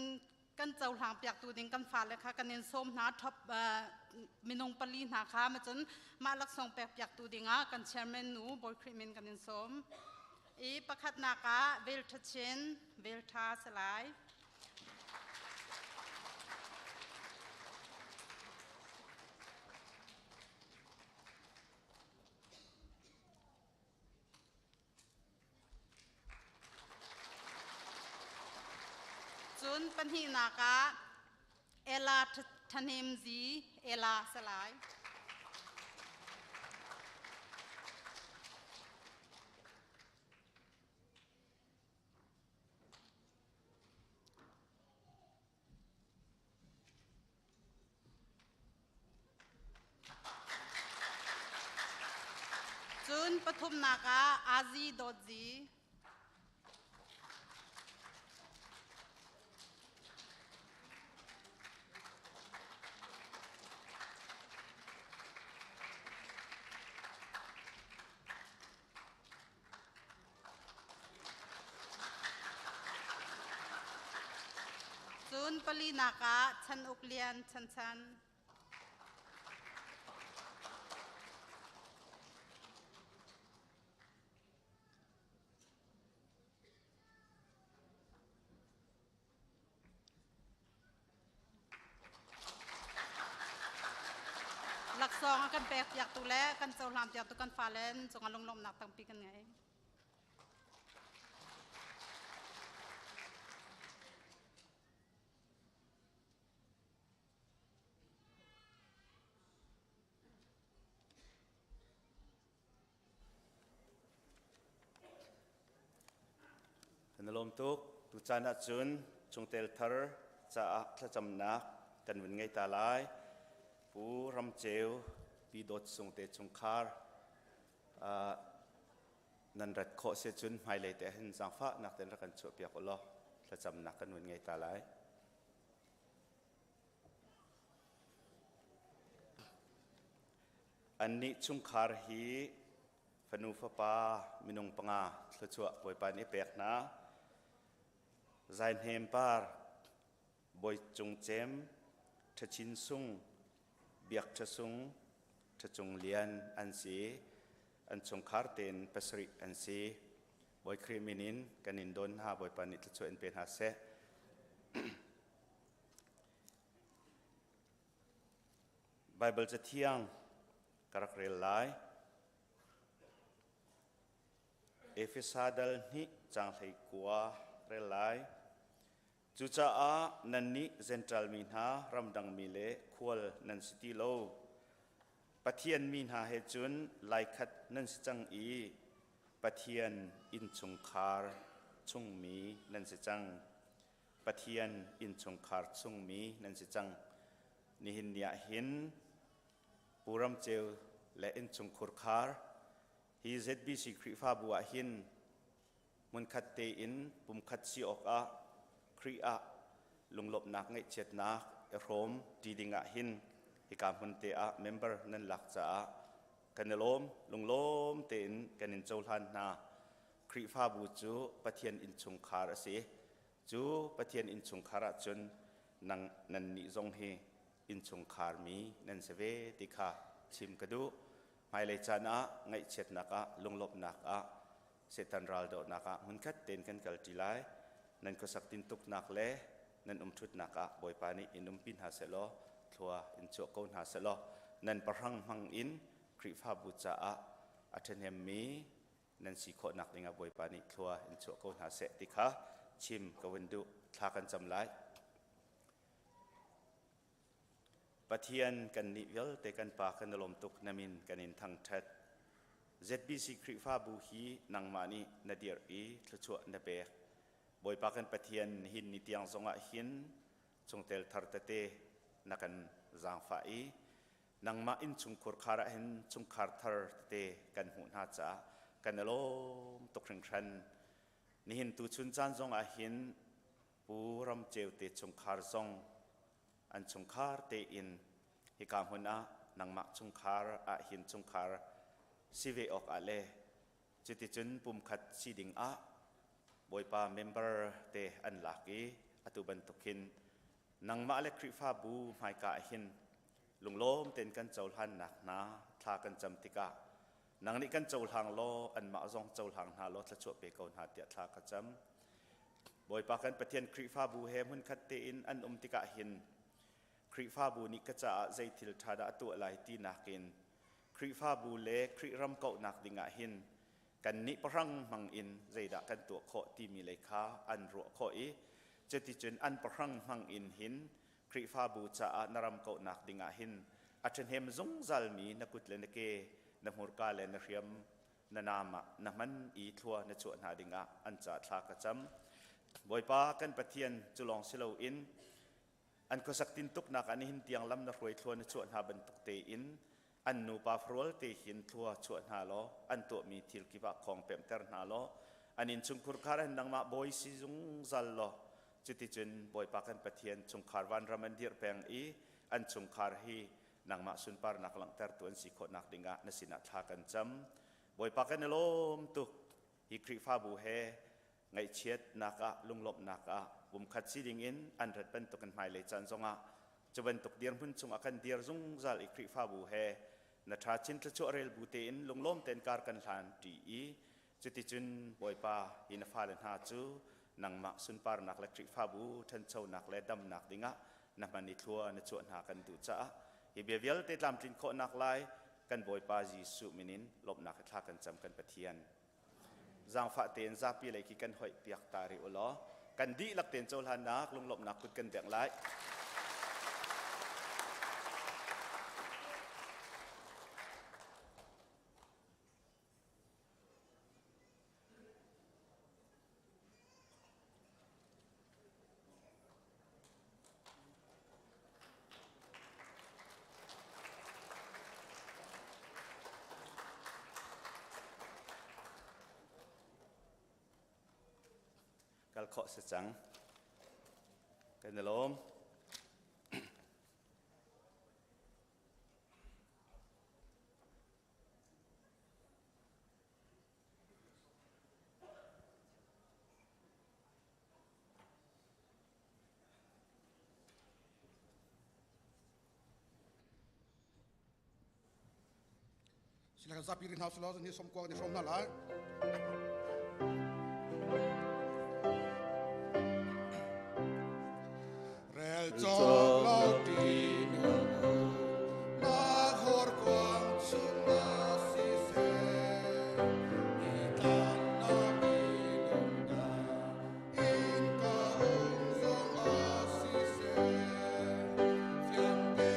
kan chau hlang piak tu ding kan phala kha kan in som na top มินงปลีนาคามาจนมาลักส่งแปกอยากตูดิงะกันเชอร์แมนนูบอยคริมินกันนินสมอีประคัดนากาเวลทัชเชนเวลทาสลายจุนปัญหีนากาเอลาทนิมซีเอลาสลายจุนปทุมนากาอาซีโดจีจุนปลีนากาชันอุกเลียนชันหลักซองกันแปกอยากตูแลกันเจ้าลามอยากตูกันฟ้าเลนจงอลงลมหนักตั้งปีกันไงนลมตุกตุจานาจุนจงเตลทาร์จะทะจำนักกันวันไงตาลายผู้รำเจียวปีดดทรงเตจงคาร์นันรัดโคเสจุนไม่เลยแต่เห็นสังฟ้านักเต้นรักกันชั่วเปียกอลอทะจำนักกันวันไงตาลายอันนี้จุงคาร์ฮีฟนูฟปามินงปังอาทะชั่วบอยปานิเปียกนะไซน์เฮมปาร์บอยจงเจมทะชินซุงเบียกทะซุงทะจงเลียนอันสีอันจงคาร์เตนปัสริอันสีบอยครีมินินกันอินโดนฮาบอยปานิทะชั่วเอ็นเป็นฮาเซไบเบิลจะเที่ยงกรักเรลไลเอฟิซาดัลนี้จางไหลกัวเรลไลจุจ้านันนี้เซนทรัลมินหารำดังมิเลควอลนันซิตี้โลปะเทียนมินหาเฮจุนไลคัดนันสิจังอีปะเทียนอินชงคาร์ชงมีนันสิจังปะเทียนอินชงคาร์ชงมีนันสิจังนิหินยาหินปูรำเจลและอินชงคุรคาร์ฮีเซดบีสิคริฟาบัวหินมุนคัดเตอินปุ่มคัดซีออกอาครีอาลงลบนักไงเจ็ดนักโรมดีดิงะหินฮิกามุนเตอาเมมเบอร์นั่นหลักจ้ากันลมลงลมเตอินกันอินโจลันนาคริฟาบูจูปะเทียนอินชงคาร์สิจูปะเทียนอินชงคาร์จนนันนิจงเฮอินชงคาร์มีนันเสเวติคาชิมกระดูไม่เลยจานะไงเช็ดนักลงลบนักเสตันรัลโดนักมันคัดเต็นกันกัลจิไลนั่นก็สักตินตุกนักเล่นั่นชุดนักบอยปานีอินปินหาเสลอทัวอินโจโกนหาเสลอนั่นปรังมังอินคริฟาบุจ้าอัตเนมมีนั่นสีโคนักลิงบอยปานีทัวอินโจโกนหาเสติคาชิมกวันดูทากันจำไลปะเทียนกันนิเวลเตกันปากันลมตุกนามินกันอินทังทัด ZBC คริฟาบูฮีนังมานีนาเดียร์อีทชัวนาเบกบอยปากันปะเทียนหินนิตยังสงะหินจงเตลทาร์ตเตนักันจางฟ้าอีนังมาอินจงคุรคาระหินจงคาร์ทาร์เตกันหุ่นหาจ้ากันลมตุกครังครันนิหินตุชุนจานสงะหินปูรำเจวเตจงคาร์ซงอันชงคาร์เตอินฮิกามหุนะนังมักชงคาร์หินชงคาร์สิเวออกอาเลจุดที่จุนปุ่มขัดสีดิ่งบอยปาเมมเบอร์เตอันลักอีอตุบันตุกินนังมาเลคริฟาบูไม่กาหิน ลุงโลมเต็นกันเจ้าหันหนักนะทากันจำติกะนังนี้กันเจ้าหางโลอันมาจงเจ้าหางหาโลทะชวเปกอนหาเตียทากจำบ่อยปากันประเทียนครีฟ้าบูเฮมุนคัดเตอินอันติกะหินครีฟ้าบูนิกจะใจทิลทาดาตัวไหลตีนักินครีฟ้าบูเล่ครีรำเกานักดิงะหินกันนิปรังมังอินใจดากันตัวโคที่มีเลขาอันรัวโคอีจะติจุนอันปรังมังอินหินครีฟ้าบูจะนรำเกานักดิงะหินอาจจะเห็นจงจัลมีนักุตเลนเกนมุรกาเลนเรียมนนามะนมันอีทัวนจวนหาดิงะอันจะทากจำบ่อยปากันประเทียนจุลองสิโลอินอันก็สักตินตุกนักอันนี้หินเตียงลำนรวยทัวนจวนหาบรรทุกเตอินอันนูปาฟรัวเตหินทัวจวนหาโลอันตัวมีทิลกิบะของเปมเตอร์หาโลอันนี้จุงคุรคารันดังมาบ่อยสิจงจัลโลจุดที่จุนบ่อยปากันประเทียนจุงคาร์วันรามันดีร์แปงอีอันจุงคาร์ฮีนางมาสุนปาร์นักลังเตอร์ตัวสิโคนักดิงะนสินัทากันจำบ่อยปากันนลมตุกฮิคริฟ้าบูเฮไงเชียดนักะลุงลบนักะบุมขัดซีดิงอินอันรัดเป็นตุกันหมายเลยจันทรงะจะเป็นตุกเดียร์พุ่นจุงอากันเดียร์จุงจัลฮิคริฟ้าบูเฮนัทาชินทระชัวเรลบูเตอินลุงลมเต็นการกันหลานตีอีจุดที่จุนบ่อยปาฮินฟ้าเลนหาจูนางมาสุนปาร์นักเล็กคริฟ้าบูทันเจ้านักเล็ดดำนักดิงะนับมันนิทัวนจวนหากันดูจ้าฮิเบียเวลเตตามทินโคนักไลกันบ่อยปาจีสุมินินลบนักทากันจำกันปะเทียนจางฟ้าเตียนซาปีเลยกิกันหอยเปียกตาริโอลอกันดีลักเตียนโจลานักลงลบนักกุดกันเบียงไลกัลข้อเสจังกันลมSilakan Zapirin House Laws ini semkuang di Somnal lah. Rel Chok Lau Tino Lahor Kuang Suma Sise Ikan Nabi Lungga Inka Hung Zong Asise Fiang Pe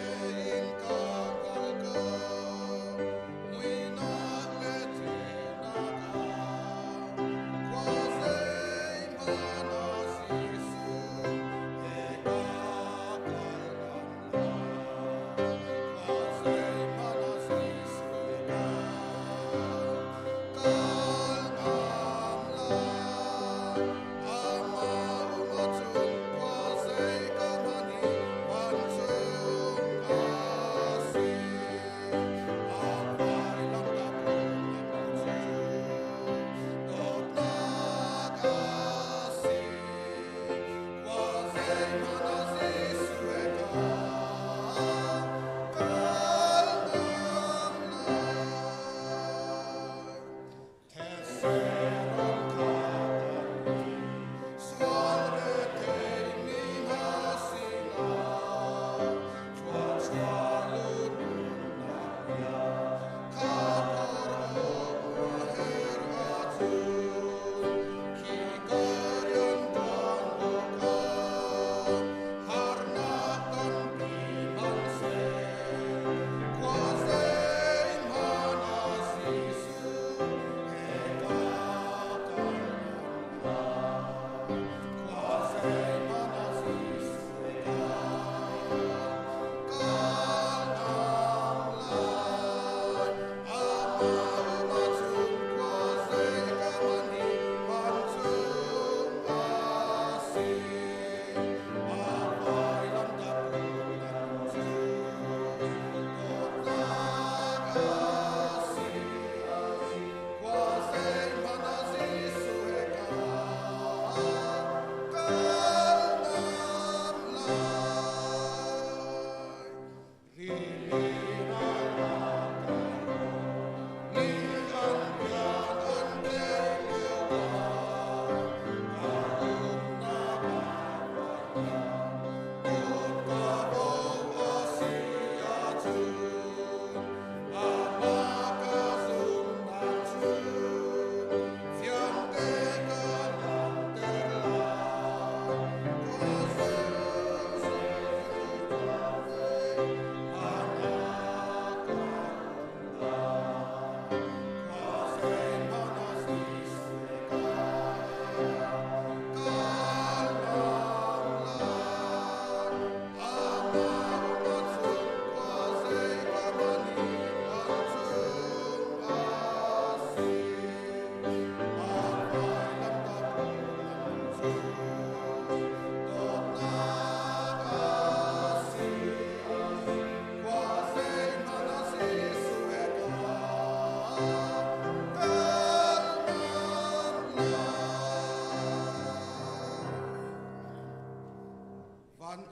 Inka Kalka Muinak Leti Naga Kwasei Mana Sisu Eka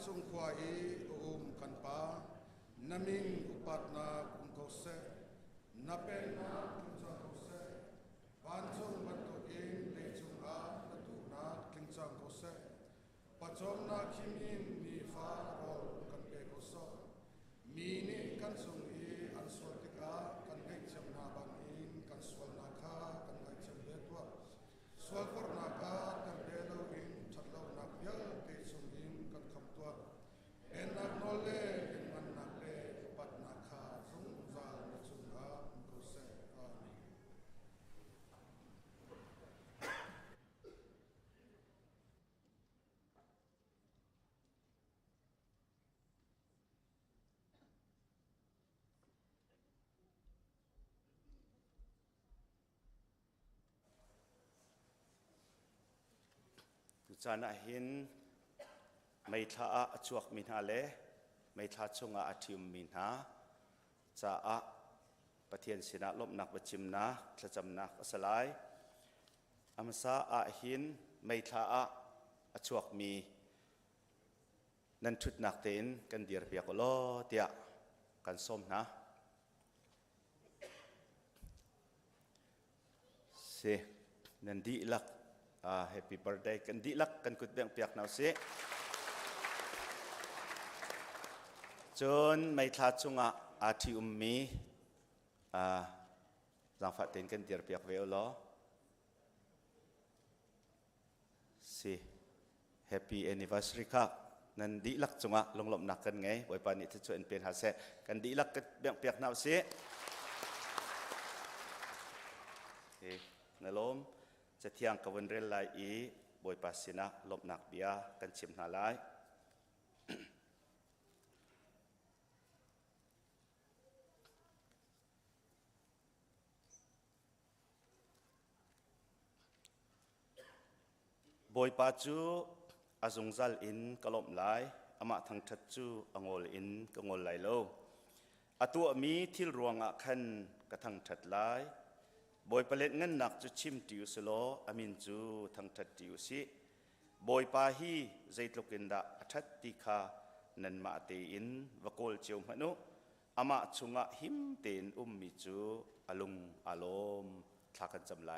chung kwa i kan pa naming upat na kung ko se na pen na kung sa ko se pan chung man to in le chung a na tu na kling chang ko se pa chom na khimin ni fa ro kan pe ko so mi ni kan chung i an so ti ka kan ngai cham na ban in kan swal na kha kan ngai cham le to swal por na ka kan pe lo in chat lo na ya te chung in kan kham to en na no le en man na le pat na kha chung za na chung a ko se amen Jana hin mai tha a chuak min ha le mai tha chunga athium min ha cha a pathian sina lop nak bachim na thlacham nak asalai amsa a hin mai tha a chuak mi nan thut nak ten kan dir pia ko lo tia kan som na se nan di lak happy birthday kan di lak kan kut beng piak nau se chon mai tha chunga athi ummi jang fa ten kan dir piak ve lo se happy anniversary kha nan di lak chunga longlom nak kan ngai boi pa ni chu en pen ha se kan di lak kan beng piak nau se na lomจะเที่ยงกวนเรลไลอีบอยปัสสินะลบหนักเบียกันชิมนาไลบอยปัจจุอาจงจัลอินกลบไลอามาทั้งทัดจูองอลอินกงอลไลโลอตัวมีที่รวงขันกระทั่งทัดไลบอยเปล็ดเงินหนักจุชิมติวสโลอามินจูทั้งทัดติวสิบอยปาฮีใจตกอินดาทัดติคานันมาเตอินวกอลเจียวมนุอามาชุงะหิมเตนมิจูอลุงอารมทากันจำไล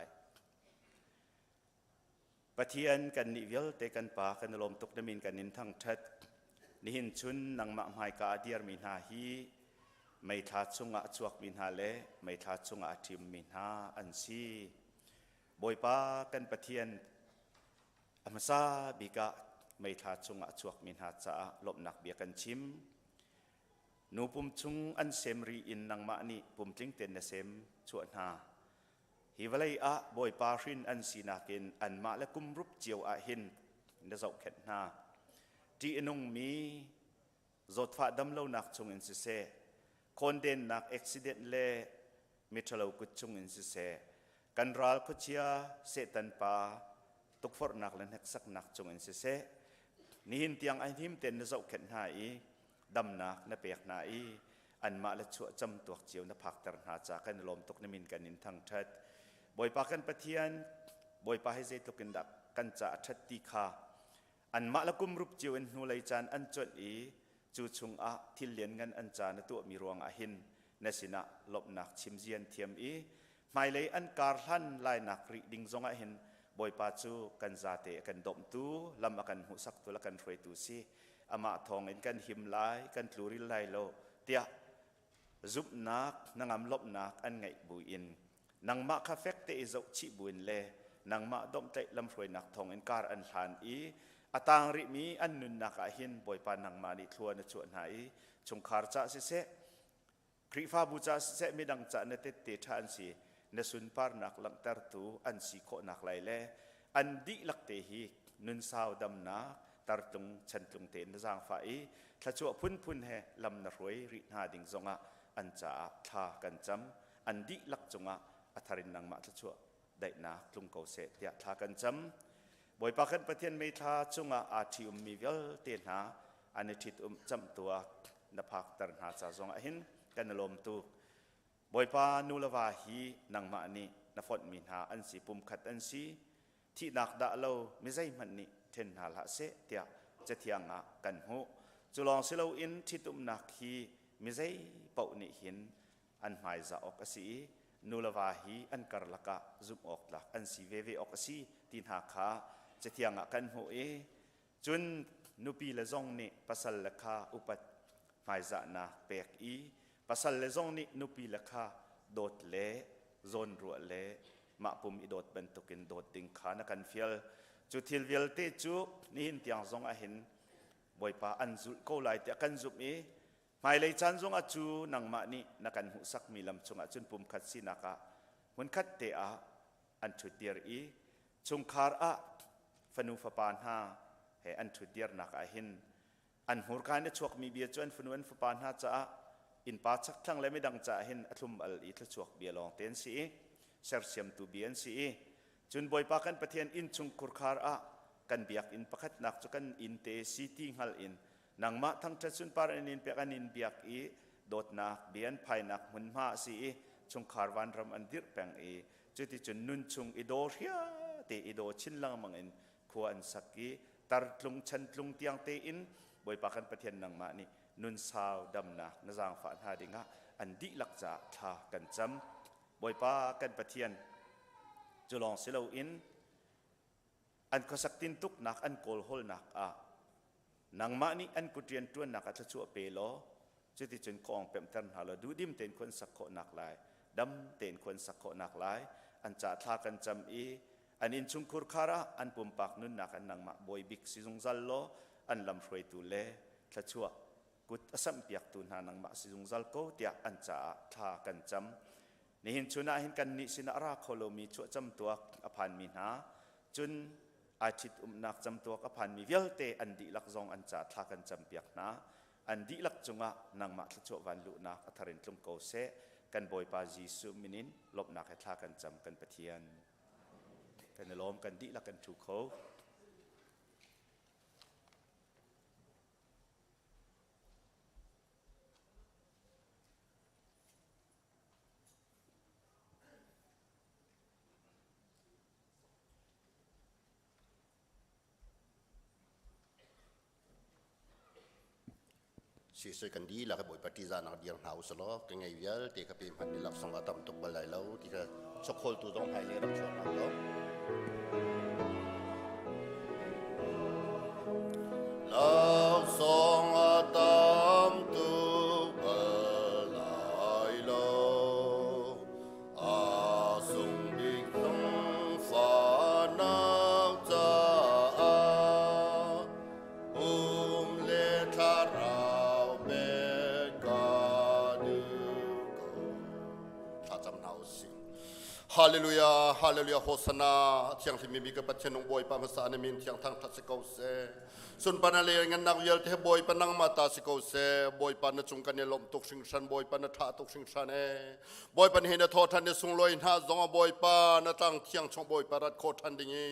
ปะเทียนกันนิเวลเตกันปากันลมตกนมินกันนินทั้งทัดนิหินชุนนังมาหมายกาเดียร์มินหาฮีไม่ทัดชงอาจวกมินหาเลไม่ทัดชงอาทิมมินหาอันซีบอยปากันปะเทียนอมซาบิกะไม่ทัดชงอาจวกมินหาจ้าลบหนักเบียกันชิมนูปุ่มชุงอันเซมรีอินนังมานีปุ่มจิงเตนเนเซมชวนหาฮิวเลยอะบอยปารินอันสีนากินอันมาและกุมรุปเจียวอาหินเนเจ้าเข็นหาที่อนงมีจดฟ้าดำเล่านักชงอินสิเซคนเด่นนักอุบิเหตุเล่มิทราวกุชงอินสิเซกันรัลคุเชียเซตันปาตุกฟอร์นักเล่นหักสักนักชงอินสิเซนี่หินเตียงอันหิมเต็นเนเจ้าเข็นหาอีดำนักนเปียกนาอีอันมาและชั่วจำตัวเจียวนับผักตรหาจากกันลมตกนมินกันนินทั้งทัดบอยปากันปะเทียนบอยปาให้ใจตกินดักกันจะทัดตีคาอันมาละกุมรูปจิวอินนูไลจานอันจดอีจูชุงอาทิลเลียนกันอันจานตัวมีรวงอาหินนสินะลบนักชิมเจียนเทียมอีหมายเลยอันการทันลายนักริดิงจงอาหินบอยปาจูกันจาเตกันดมตูลำกันหุสักตัวละกันรวยตูซีอามาทองเอ็นกันหิมลายกันทลูริลายโลเตียจุบนักนางลบนักอันไงบุอินนางมาคาเฟกเตอิจชิบุญเลนางมาดมเตลำรวยนักทองเอ็นการอันทานอีอตางริมีอันนุนนักอาหินบอยปานนางมานิทัวนชวนหายชงคาร์จ่าเสคริฟาบูจ่าเสมีดังจ่าเนเตเตทานสีนสุนปาร์นักลังตรตูอันสีโคนักไลเลอันดิลักเตฮีนุนสาวดำนักตรตุงฉันตุงเตนจางฝ่ายถ้าจั่วพุ่นเฮลำนรวยริหาดิงจงะอันจ่าทากันจำอันดิลักจงะอัทรินนางมาถ้าจั่วได้นักลุงเกาเสตยะทากันจำบอยปากันประเทศเมธาจงอาทิอุมมีเวลเตียนหาอันทิตจำตัวนภาคตรหาจากจงอาหินกันลมตุบอยปานูลวาฮีนังมานีนฟอดมินหาอันสีปุ่มขัดอันสีที่นักด่าเราไม่ใช่มันนี่เทนหาละเสเตีย จะเทียงะกันหูจุลองสิเราอินที่ตุมนักฮีมิใจเป่านิหินอันหมายจะออกสีนูลวาฮีอันกรลักะจุมออกหลักอันสีเวเวออกสีตินหาขาจะเทียงะกันหูจุนนุปีเลซงนี่ปัสสลคาอุปัตหมายจะนาเปกปัสสลเลซงนี่นุปีเลคาโดดเละโซนรัวเละมาปุ่มอีโดดเป็นตุกินโดดติงขานักันฟิลจุดทิลวิลเตจุนี่หินเตียงซงอาหินบอยป้าอันจุโกไลเตกันจุมีหมายเลยจันซงอาจูนังมานี่นักันหุสักมีลำชงอาจุนปุ่มขัดสินักะมันขัดเตะอันชุดเดียร์ชงคาร์ฟนูฟปานฮาเฮอันชุดเดียร์นักอาหินอันหัวการเนี่ยชวกมีเบียจวนฟนูอันฟปานฮาจะอินปาชักทั้งเลยไม่ดังจะเห็นอัตุมอัลอีทชวกเบียลองเตนสีเชร์เซียมตูเบียนสีจุนบอยปากันประเทศอินชุงคุรคาร์กันเบียกอินประคัดนักจุกันอินเตซีติงฮัลอินนังมาทั้งจัดสุนปาร์อินเปียกันอินเบียกโดดนักเบียนภายนักมุนมาสีชุงคาร์วันรำอันดิรแปงจุดที่จุนนุนชุงอิโดเฮียเตอิโดชินลังมังอินขวานสักกีตัดลุงชันลุงเตียงเตอินบอยปากันประเทศนังมานี่นุนสาวดำนักนจางฝันหาดิงะอันดิลักจะทากันจำบอยปากันประเทศจุลองสิเราอินอันก็สักตินตุกนักอันโกลโฮลนักนังมานี่อันกุเรียนตัวนักอัตชัวเปโลจุดที่จนกองเปมตันหาเราดูดิมเต็นคนสักโคนักลายดำเต็นคนสักโคนักลายอันจะทากันจำอันอินชุงคุรคาระอันปุ่มปากนุนนักอันนังมาบอยบิกซิซุงซัลโลอันลำฟรวยตุเลทัชัวกุดอสัมเปียกตุนหานังมาซิซุงซัลโกเตียอันจะทากันจำนี่หินชุนาหินกันนิสินาราโคโลมีชั่วจำตัวอภันมีนาจุนอาทิตย์นักจำตัวอภันมีเวลเตอันดีลักซองอันจะทากันจำเปียกนาอันดีลักจงะนังมาชั่ววันลุนักอัทรินตุมโกเซกันบอยปาจีสุมินินลบนักให้ทากันจำกันปะเทียนกันล้อมกันดีลักกันถูกเขาสิสกันดีแล้วก็บ่อยปฏิญาณเดียงเฮาสล้อกันไงเวลที่เขาเป็นพันธุ์ลักษณะต่ำตกบาลายแล้วที่เขาสกอลตัวต้องให้เลยรับชมแล้วลักษณะต่ำตกบาลายแล้วอาสงบิกทั้งฟ้านักจะเลทาราฮาเลลูยาฮาเลลูยาโฮสนาเที่ยงที่มีกบัตรเชนงบอยปามภาษาในมินเที่ยงทางทัศกาเซสุนปานเลงันนักเยลเทบอยปนังมาตาสิกาเซบอยปานจุงกันเนลมตุกสิงชันบอยปานทาตุกสิงชันบอยปานเฮนทอทันเนสุงลอยนาจงบอยปานตั้งเที่ยงชงบอยปารัดโคทันดิงี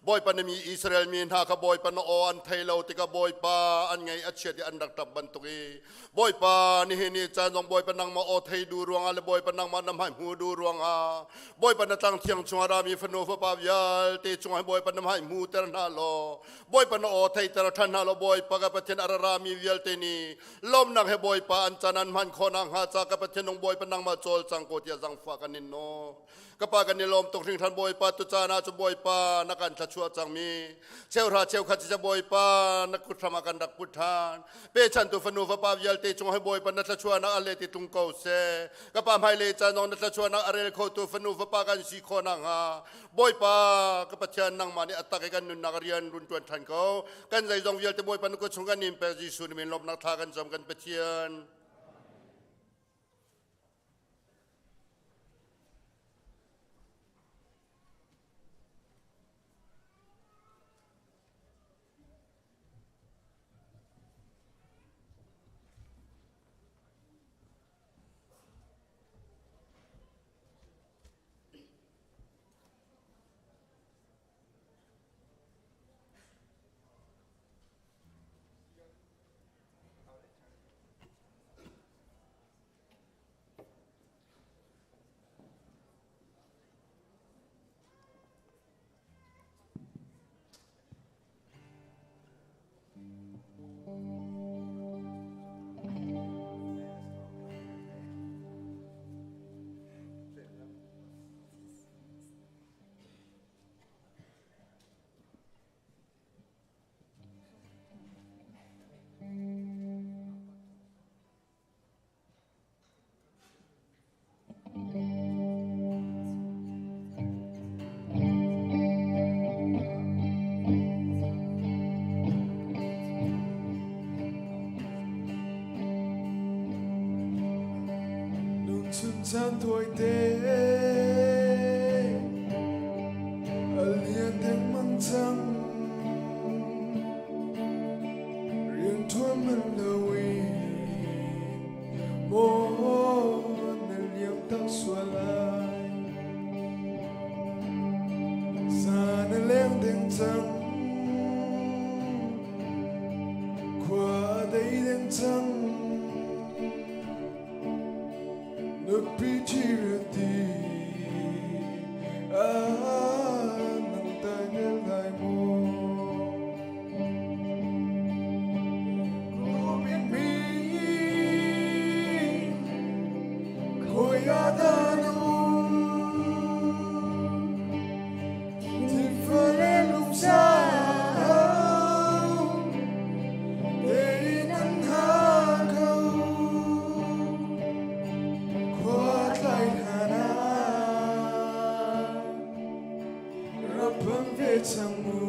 บอยปานมีอิสราเอลมีนาคบอยปานออันไทยเลาติกบอยปาอันไงอัจฉริอันดักตับบันตุกีบอยปานี่เฮนี่จานจงบอยปนังมาอไทยดูรวงอาเลบอยปนังมานำให้หูดูรวงบอยปานตั้งเที่ยงชงอารามีฟโนฟปาวยาลเตจงให้บอยปานำให้หูเตรนาโลบอยปานอไทยเตรทันนาโลบอยปากประเทศอารามีเวลเตนีลมนักให้บอยปาอันจานันมันคนนังหาจากประเทศนงบอยปนังมาโจลจังโกติยาจังฟ้ากันนินโนกปากันนิลมตกถึงทันบอยปาตุจานาจุบอยปานักันชัวจังมีเชวราเชวขัดจะบอยปานักกุศลมากันดักพุทธานเปชันตุฟนูฟปาวิลเตจงให้บอยปานักชัวนักอเลติตุงเกาเซกปาไฮเลจานองนักชัวนักอเรลโคตุฟนูฟปากันสีโคนังฮาบอยปากปะเชนนังมานี่อัตตะกันนุนนักเรียนรุ่นตวนทันเขากันใจจงวิลเตบอยปานุกชงกันนิมเปจิสุนิมิลบนักทากันจำกันปะเชียน chan thôi tê liền tiếng măng trăng riêng thua mình lâu mô nên liêm tắc xua lại xa nên lên tiếng trăng qua đây tiếng trăng nước bi chi ti nang tay nel lại mô cô biết mi khôi ada nu thì phơi lên lùng xa để nắng ha câu quát lại hana rapang về chẳng mù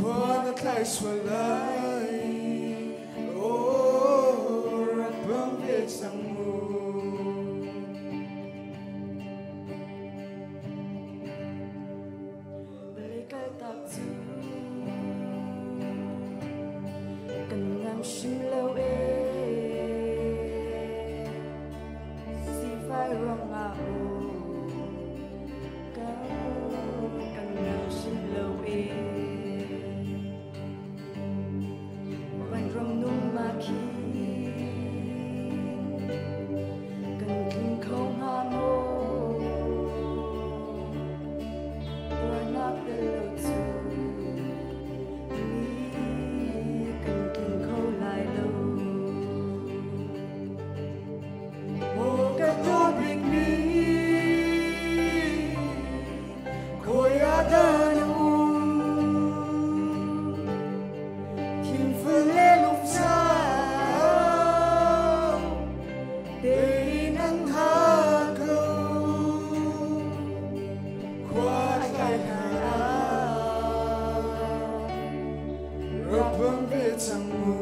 quát lại xua lại rapang về chẳng mù Balikai tak tu Kan ngam shim lâu Si phai rong a o Kan ngam shim lâu Ban rong nung ma ki Kan kin không ha mo Beranak belau tu Ni kan kin kau lai lo một cái tốt bình mi khôi ada nu kim phơi lên lục xa để nắng ha câu qua lại hà rapang về chẳng mù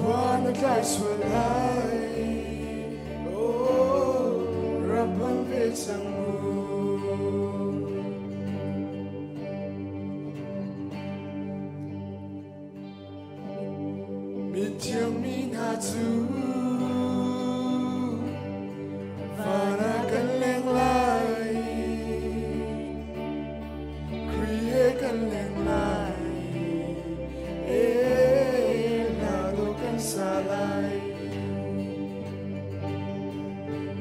qua nước lại xuôi lại rapang về chẳng mù mi thiêng mi na chu và na cần lên lại create cần lên lại là đâu cần xa lại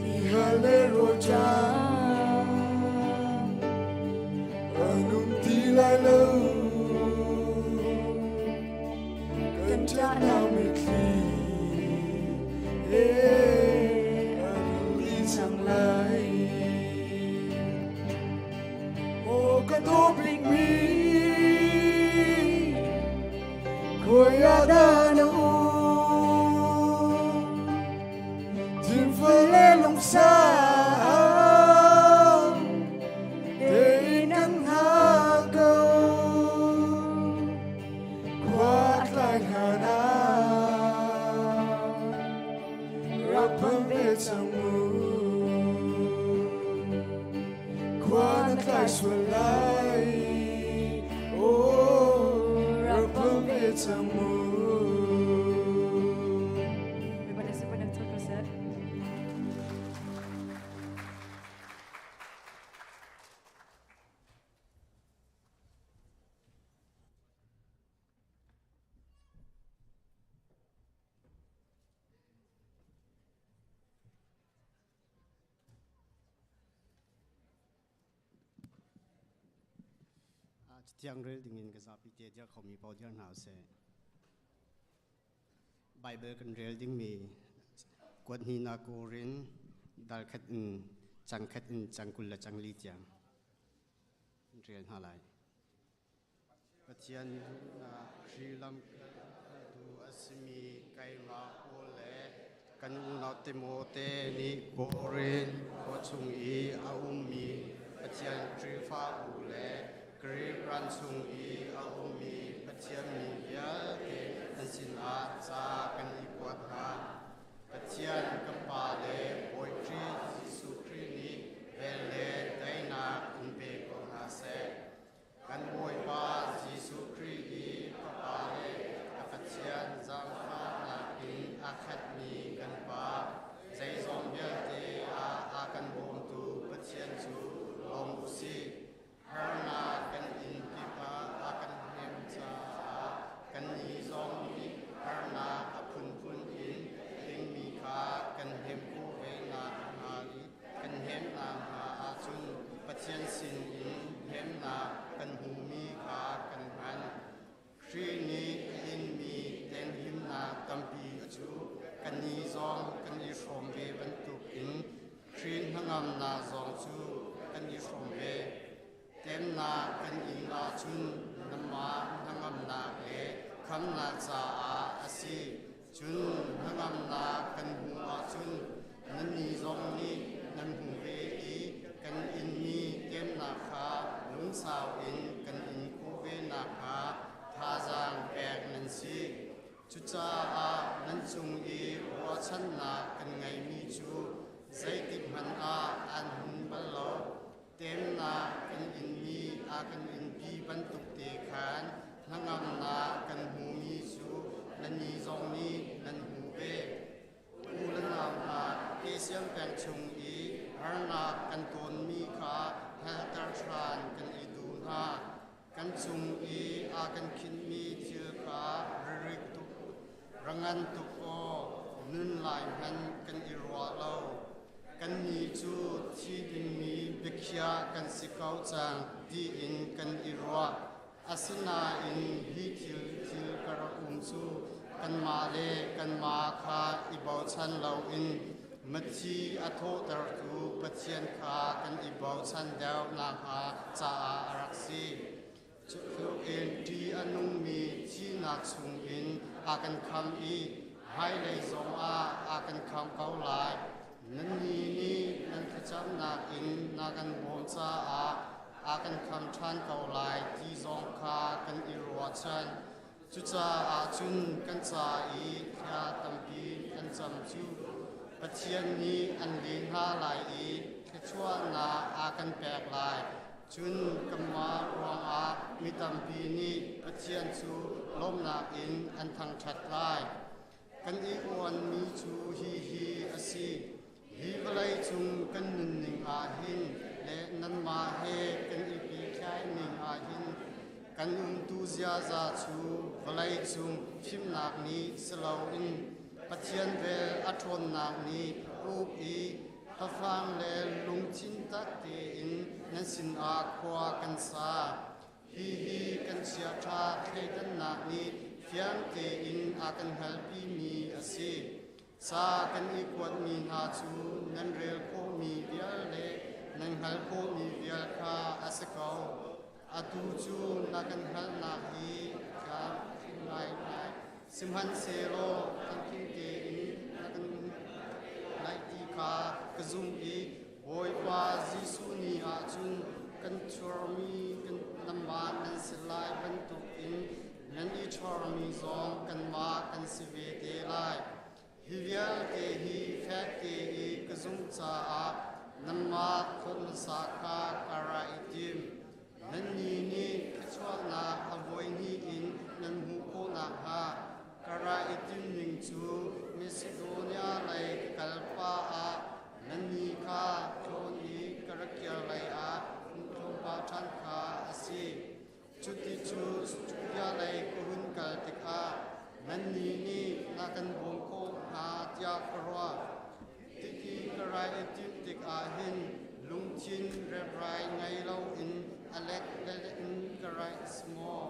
đi hà lê rồi cha nung ti lại lâu cần cha nào mi khi đi chẳng lại ô cái tô bình mi khôi ada nu tìm phơi lên lòng xa để nắng ha câu quát lại hana rapang về chẳng mù quát lại xuôi lại rapang về chẳng mù Terima kasih banyak Tuan Kosek. Tiang rel dingin ke sapi dia dia kau mi pau dia nau se Bible kan rel ding mi kuat ni na korin dal khat in chang kul la chang li tiang rel halai patian na Sri Lam du asmi kai ma ole kan u na te mo te ni korin ko chung i a mi patian tri fa ule Kri ran chung i a mi patian mi ya te an sin a sa kan ikot ha Pathian kapa le poetry Jesu Christ ni vele daina unbe ko ha se kan boy pa Jesu Christ ni kapa le Pathian zang ha na in akhat ni kan pa zai zong yel te a kan bom tu Pathian chu long si harna kan in pipa a kan hem cha kan ni zong ni harna a phun phun in ling mi kha kan hem ku ve na ha li kan hem na ha a chun Pathian sin in hem na kan hu mi kha kan han Shri ni in mi ten him na tampi chu kan ni zong kan i shom ve ban tu in Shri hangam na zong chu kan i shom ve tem na kan in la chun nama hangam na le kham na cha a asi chun hangam na kan hu a chun nan ni zong ni nan hu ve i kan in mi tem na kha lung sao in kan in ku ve na kha tha jang pek nan si chu cha a nan chung i wa chan na kan ngai mi chu zai tip man a an hun bal lo tem na kan in mi a kan in pi ban tuk te khan hangam na kan hu mi chu nan ni zong ni nan hu ve u lan nam na ke siam pek chung i har na kan ton mi kha ha tar tran kan i du na kan chung i a kan khin mi thil kha rik tu rangan tu ko nun lai han kan i ro lo kan ni chu thi ding mi bekhia kan sikau chang ti in kan i ro asina in hi thil thil kar chu kan ma le kan ma kha i bau chan lo in mathi atho tar tu Pathian kha kan i bau chan daw na ha cha araksi chu in ti anung mi chi na chung in a kan kham i hai lei zong a kan kham kau lai nan ni ni nan khacham na in na kan bom cha a kan kham than kau lai ti zong kha kan i ro chan chu cha a chun kan cha i kha tampi kan cham chu Pathian ni an lin ha lai i khachwa na a kan pek lai chun kamma rong a mi tampi ni Pathian chu lom na in an thang that lai kan i on mi chu hi asi hi balai chung kan nun ning a hin le nan ma he kan i pi khai ning a hin kan tu zia za chu balai chung phim nak ni selo in Pathian ve athon nak ni up i ta phang le lung chin tak te in nan sin a khwa kan sa hi kan sia tha thei tan nak ni fiang te in a kan helpi mi asi sa kan i kwat mi na chu nan rel ko mi vial le nan hal ko mi vial kha asakau atu chu na kan hal na hi kha ngai ngai simhan se lo kan kin te in na kan nai ti kha kazum i boy pa Jesu ni a chun kan chur mi kan namba nan silai ban tu in nan i chur mi zong kan ma kan si ve te lai hi vial te hi fak te i kazum cha a nan ma khon sa kha kara itim nan ni ni khachwa na avoi ni in nan hu ko na ha kara itim ning chu Macedonia lai kalpa a nan ni kha thon ni karakya lai a thon pa than kha asi chuti chu ya lai kuhun kal te kha nan ni ni na kan bom ko ha tia karwa tiki karai itim tik a hin lung chin re rai ngai lo in alek le in karai small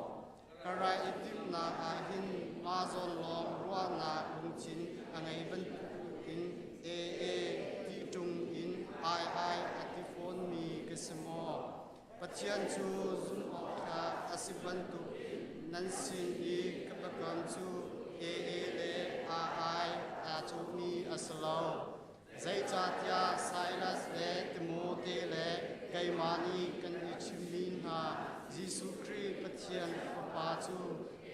karai itim na a hin ma zon long ruwa na lung chin angai ban in e ti tung in ai ati phone mi kesmo Pathian chu zum kha asiban tu nan sin i kapakam chu e le ai a chu mi aslo zai cha tia Silas le Timothy le kaimani kan i chimin ha Jesu Christ Pathian pa chu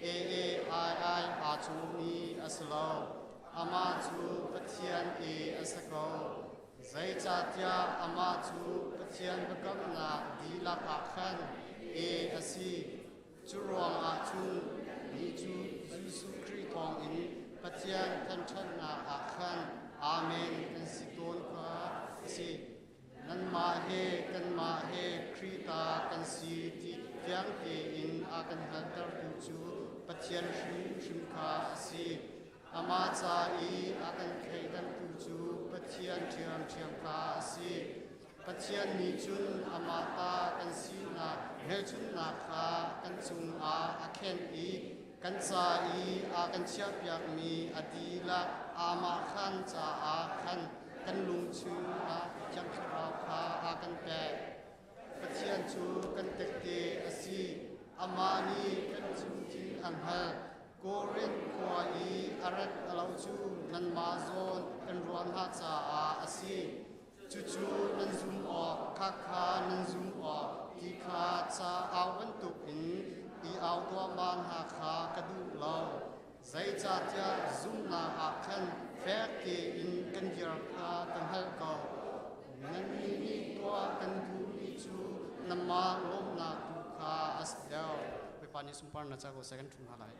ai a chu mi aslo ama chu pathian asako zai cha tia ama chu pathian bakam na dila ka khan asi chu ruang a chu ni chu Jesu Christ tong in pathian kan than na a khan amen kan sikon ka si nan ma he kan ma he Krita kan si ti yang te in a kan hadar tu chu pathian shim kha si ama cha a kan khaidan tu chu pathian thiam kha si pathian ni chun ama ta kan si na he chun na kha kan chung a khen kan cha a kan chia pyak mi adila ama khan cha a khan kan lung chu a chang kha kha a kan pe pathian chu kan tek te asi ama ni kan chung chin an ha koren kwa arat alau chu nan ma zon kan ruan ha cha a asi chu nan zum o kha nan zum o ti kha cha awan tu in i aw to man ha kha kadu law zai cha tia zum na a khan fek ke in kan jar kha kan hal ko nan ni to kan du ni chu nam ma lom na tu kha as dau pe pani sumpar na cha ko second thum halai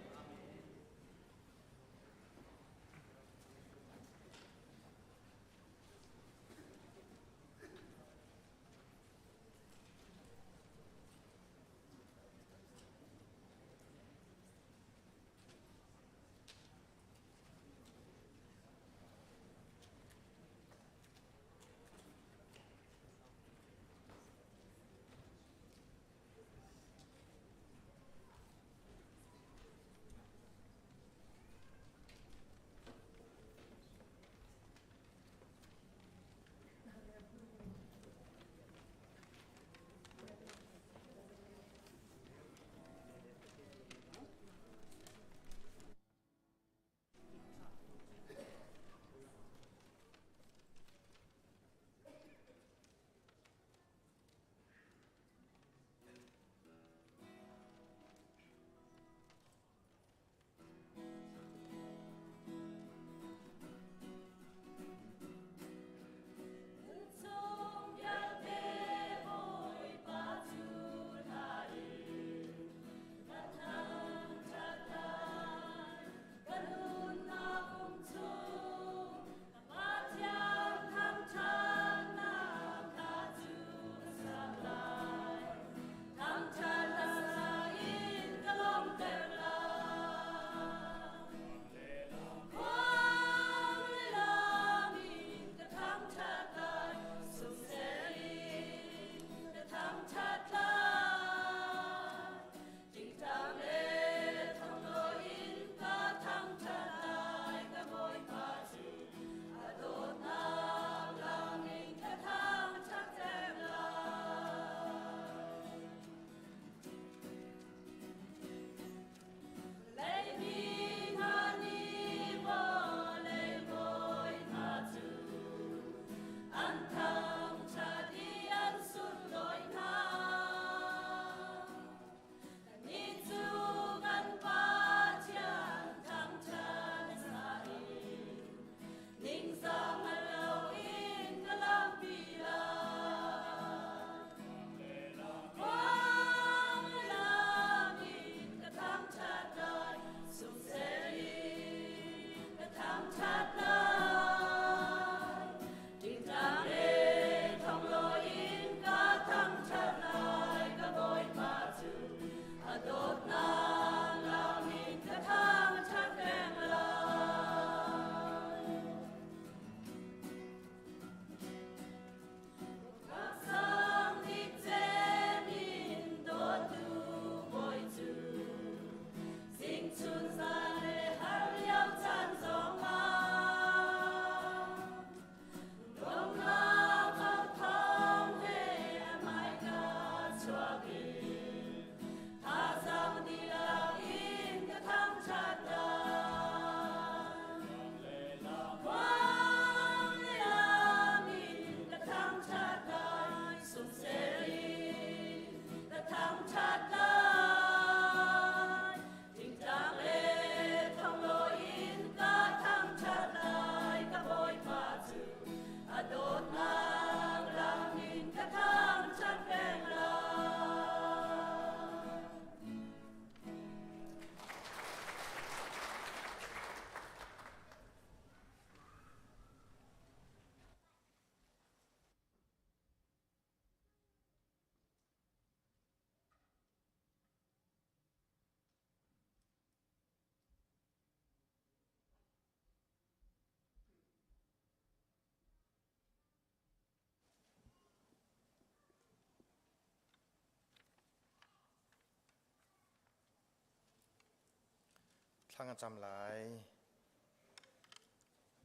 ช่างจำหลาย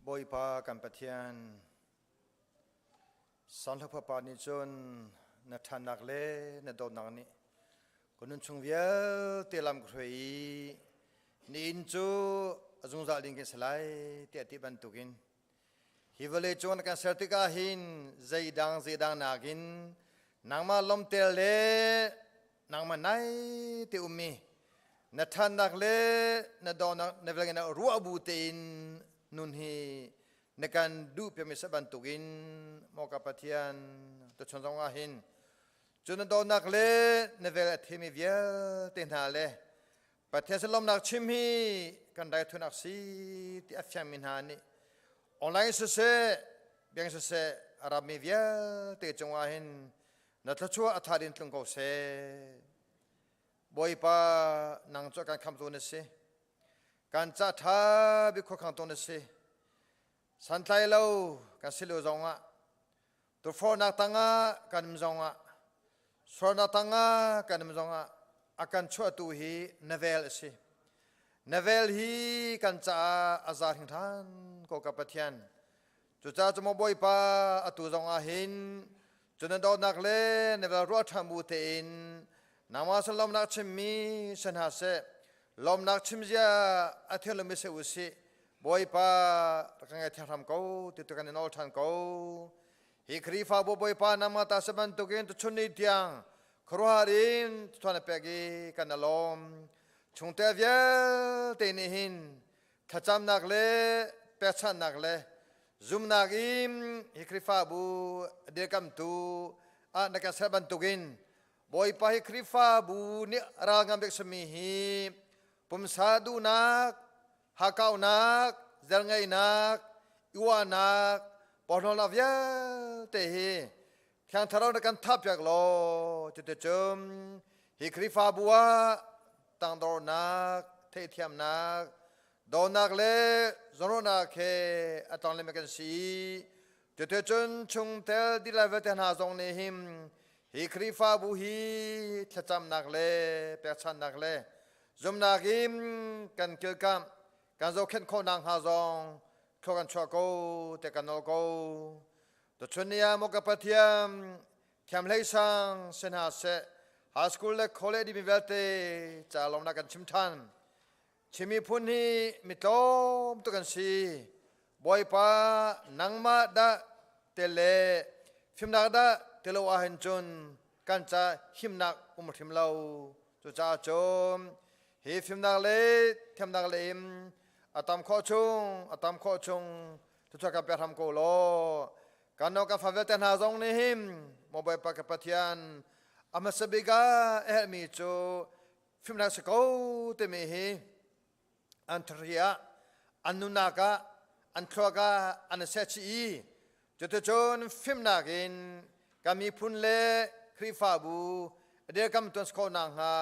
บอยปากันปะเทียนสันทพปานิจนนัทนักเลนโดนักนี้คนนั้นชงเวียเตลำกรวยนี่อินจูจงจัดลิงก์สลายเตติบันตุกินฮิวเลจวนกันเสติกาหินใจดังนากินนางมาลมเตเลนางมาไนเตอุมีนัทนักเลนโดนักนเวลกันรัวบูเตนนุนฮีในการดูเพียงมิสบันตุกินมอกปะเทียนตัวชนจงอาหินจนโดนักเลในเวลาที่มีเวียเตนหาเลปะเทียนสลมนักชิมฮีกันได้ทุนักสีที่อัฟยามินหานี่ออนไลน์เสเบียงเสอารามีเวียเตจงอาหินนัทชัวอัฐาดินตรงเขาเสบอยปานังจกันคำตัวนี้เสการจัดทาบิคุขังตัวนี้เสสันไทยเรากันสิลูจงอ่ะตัวฟอนักตังอ่ะกันมจงอ่ะสวนนักตังอ่ะกันมจงอ่ะอาการชั่วตัวฮีนเวลสินเวลฮีกันจ้าอาซาหิงทานก็กับปะเทียนจุจ้าจะมาบอยปาอตุจงอ่ะหินจนโดนนักเล่นเวลรัวทำบูเตนนามาสลมนักชิมมีชนะเสลมนักชิมเจ้าอาเทลมิเสอุสิบอยปาตะกันไงที่ทำเขาติดตะกันในนอลทันเขาฮิครีฟ้าบอยปานามาตาสบันตุกินตุชนิดยังครัวหารินตุนเปกีกันนลมชงเตเวียเตนิหินขจำนักเลเปชันนักเลซุมนักอิมฮิครีฟ้าบูเดกัมตูนักสบันตุกินบอยปาฮิครีฟ้าบูนี่รางามเบกสมีฮีปุ่มสาดูนักhakau nak zangai nak iwa nak porno la via te hi khan tharo na kan thap yak lo te chum hi krifa bua tang dor nak the thiam nak do nak le zoro nak khe atang le mekan si te chun chung tel di la ve ten ha zong ne him hi krifa bu hi thacham nak le pe chan nak le zum nak him kan kil kamการโจเข็นคนนางฮาซองเข้ากันชัวโกแต่กันโนโกตัวชนียามกปะเทียมแคมเลซังเซนหาเซฮาสคูลและคอลเลจมีเวลเตจะลงนักกันชิมทันชิมีพุนฮีมิโตมตุกันซีบอยปานังมาดะเตเลฟิมนักดะเตโลอาเฮนจุนกันจะหิมนักอุมทิมเลาจุจ้าโจมฮีฟิมนักเลเทมนักเลมอาตามข้อชงทุกท่านกับเพื่อนทำโกโลการนอกกับฟาเวตันหาซงนิมโมบายปากปะเทียนอามาสบิกามีจูฟิมนักสกูเตมีฮีอันทรียาอันนุนักอันครากาอันเซชีจุดจนฟิมนักินกามีพุนเลครีฟาบูเดียกำตันสกอนังฮา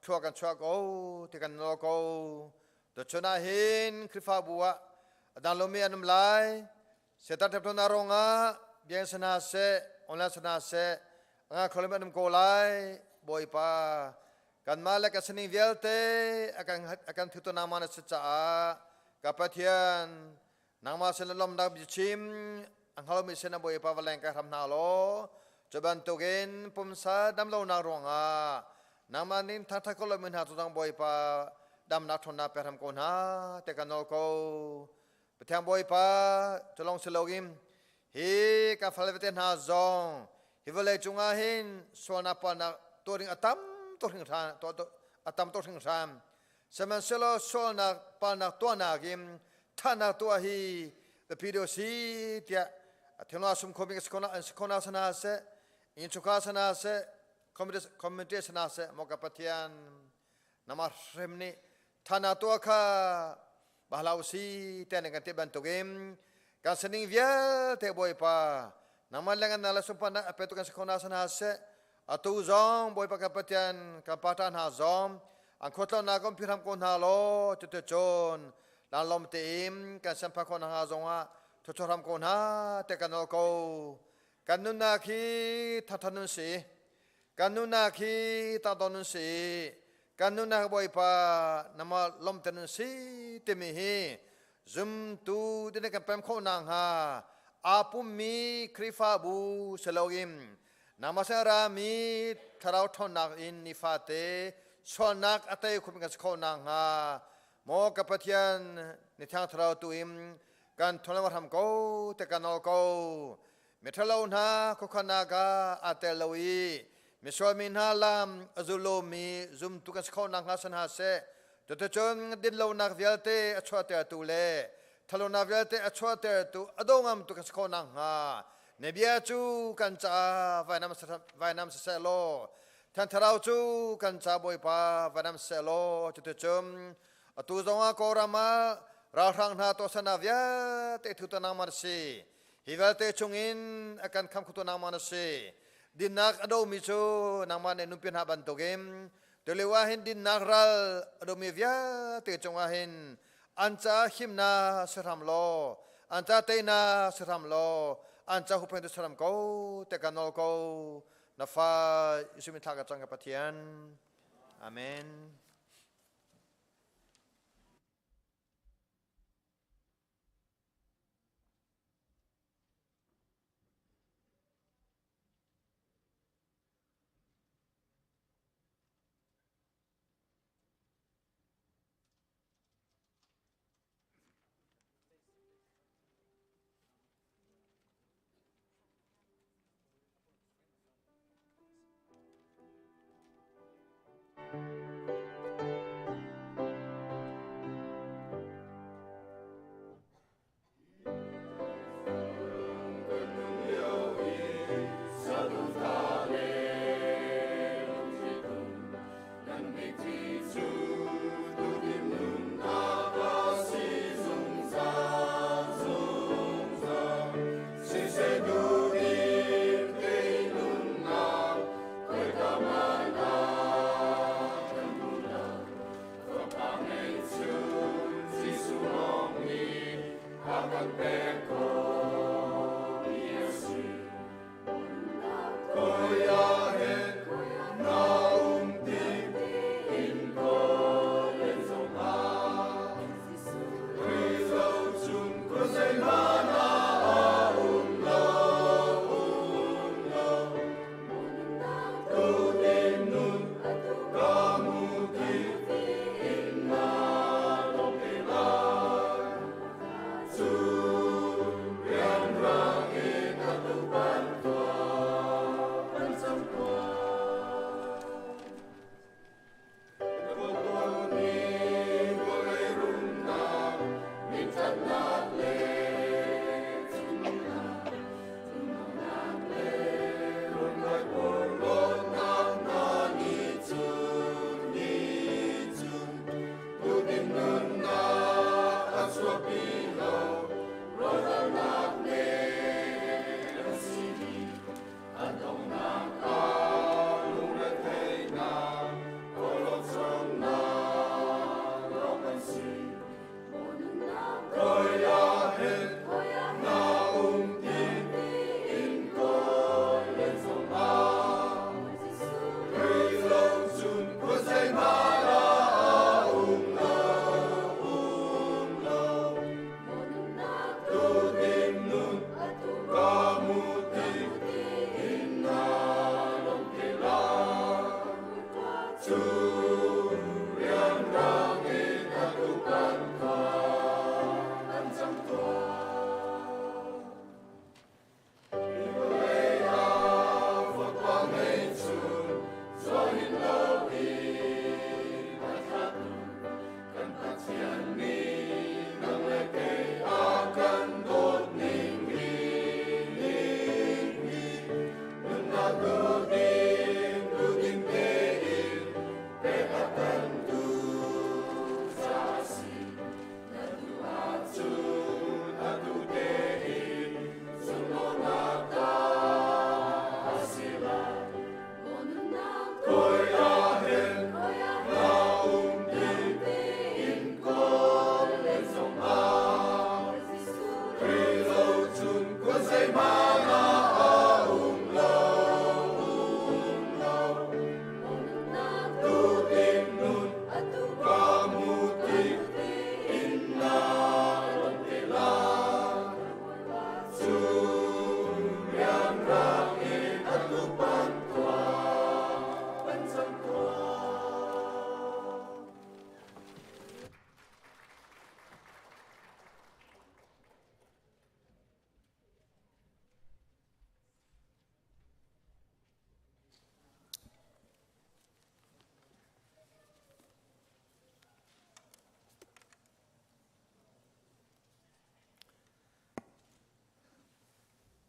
ชัวกันชัวโกที่กันโลโกตัวชนะหินคริฟาบัวดันลมีอันมลายเสตัดเทปทนารองะเบียงสนาเสออนไลน์สนาเสงาคอลเมนมโกไลบอยปากันมาเลกสนิเวลเตอาการทุตนามานัสจ่ากับปะเทียนนางมาเซนลมดับชิมอังฮาลมิเซนบอยปาวแรงการทำนาโลจะบันตุกินปุ่มซาดำโลนารองะนางมานินทักคอลเมนหาตุตังบอยปาดำนักทนนาเปรำโกนาแต่กันโนโกไปทางบอยปาจะลองสโลกิมฮีกับฟาเลเวเตนหาซองฮิวเลจุงอาหินส่วนนับปนักตัวริงอัตมตัวริงทานตัวอัตมตัวริงทานสมัยเซโลส่วนนักปนักตัวนากิมท่านักตัวฮีเดพิโดซีเตียเทนอาสมคมิกสกนาสนาเซอินชุกาสนาเซคอมมิตี้สนาเซมกปะเทียนนามาเรมนีท่านาตัวข้าบาลาวซีแต่ในการเตะบันตุกิมการสนิงเวียเตะบอยปานามาเล่นกันนาลสุพรรณเปตุกันสกนาสนาเสอตูซองบอยปากกับปะเทียนกับปาตานหาซอมอันโคตรนากรมพิรามคนฮาโลจุดโจนลานลมเติมการสัมผัสคนหาซองะทุกทำคนหาเตะกันโลโกกันนุนาคีทัทนุสีกันนุนาคีตาตนุสี กันนุนักบ่อยปานามาลมตันสีเตมีฮีซุมตูดินกันแปมโคนางฮาอาปุมมีคริฟาบูสโลกิมนามาเซรามีทาราวทอนักอินนิฟาเตชวนักอัตยคุมกันสโคนางฮาโมกับปะเทียนในทางทาราวตุอิมกันทนวัฒมโกแต่กันอลโกเมทลาวนาคุขนากาอัตลวีมิสวามินฮาลามอซุโลมีซุมตุกันสโคนางฮาสันฮาเซจตุจงดินลาวนักเวลเตอชวเตตุเลทลนาเวลเตอชวเตตุอดงามตุกันสโคนางฮาเนบียจูกันจ้าไว้นำเสโลท่านทาราวจูกันจ้าบอยปาไว้นำเสโลจตุจงอตุจงอากอรามารารังนาโตสนาเวียเตทุตนามันสีฮิเวลเตจงอินอาการคำคุตนามันสีดินนักอโดมิจูนามันเอนุพินาบันโตเกมเตเลวาหินดินนักรัลอโดมิเวียเตจงวาหินอันจ้าหิมนาสรามโลอันจ้าเตนาสรามโลอันจ้าหุบเป็นตุสรามโกเตกันโนโกนาฟาอิสุมิทากจังกับปะเทียนอาเมน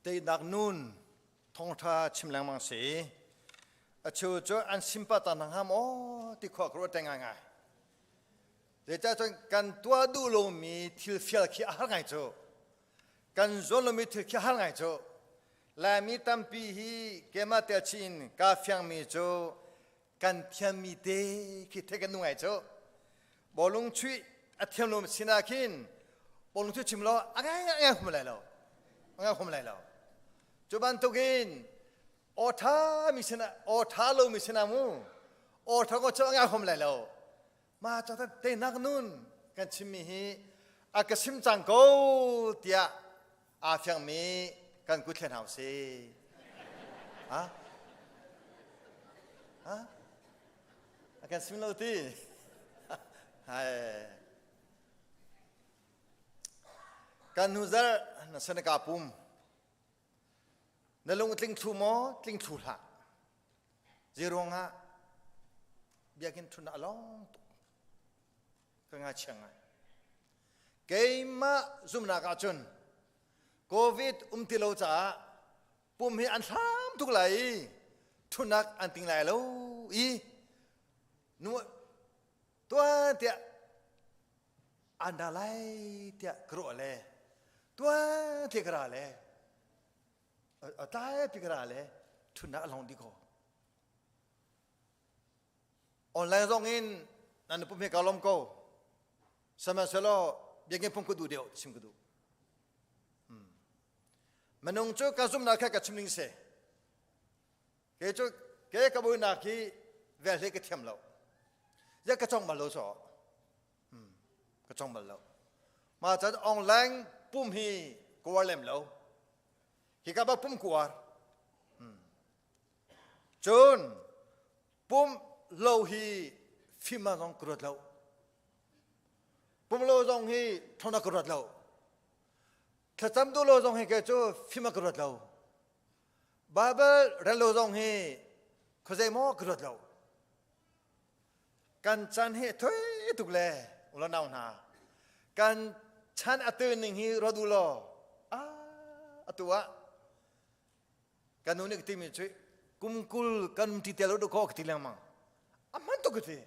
tây đặc nun thong tha chim lang mang si chu cho an simpa ta nang ham o ti kho kro teng ngai để choกันตัวดูโลมีทิลฟิลขี้หาไงโจกันโซโลมีทิลขี้หาไงโจลามีตัมปีฮีเกมาเตชินกาฟิงมีโจกันเทียมมีเตขี้เทกันนุ่งไงโจบอลงชุยอัฐิมลมสินาคินบอลงชุยชิมล้ออ่ะคุมไรแล้วคุมไรแล้วจุบันตุกินโอทามิสินาโอทาโลมิสินามูโอทาก็จะคุมไรแล้วมาจอดเตนักนุ่นกันชิมีฮีอากาศิมจังโกเตียอาฟิงมีกันกุเทนเฮาซีฮะอาการสิมโลตีกันนูซาร์นัสเนกาปุมนลงตลิงทูโมตลิงทูละจีรงฮะเบียกินทุนอลองก็ง่ายเชียงไงเกมาซุมนากาจุนโควิดติโลจ่าปุ่มให้อันทำทุกไหลทุนักอันติงไหลแล้วนัวตัวเดียอันดาไลเดียกรัวเลยตัวเดียกระเลยตายปีกระเลยทุนักลองดีกว่าออนไลน์ตรงนี้นั่นปุ่มให้กาลมโกสมัยเสร็จเบียงปุ่มก็ดูเดียวชิมก็ดูมันนุ่งโจกาซุมนาแค่กับชิมลิงเสเกโจเกกับบุญนาคีเวลเล็กเทียมเราอยากกระจงมาโลสอกระจงมาโลมาจากออนไลน์ปุ่มฮีกัวเล่มเราฮีกับปุ่มกัวจนปุ่มโลฮีฟิมาลองกรดเราปุ่มโลจงฮีทนกรดเราถ้าจำตัวโลจงฮีแกจูฟิมากรดเราบาเบลเรโลจงฮีเขาใจมอกรดเราการชันฮีทุยตุกเล่อุลนาวนาการชันอัตย์หนึ่งฮีรดูโลอัตัวการนู้นกติมีช่วยกุมกุลกันที่เตลดูโคกที่เลี้ยงมังมันตุกติ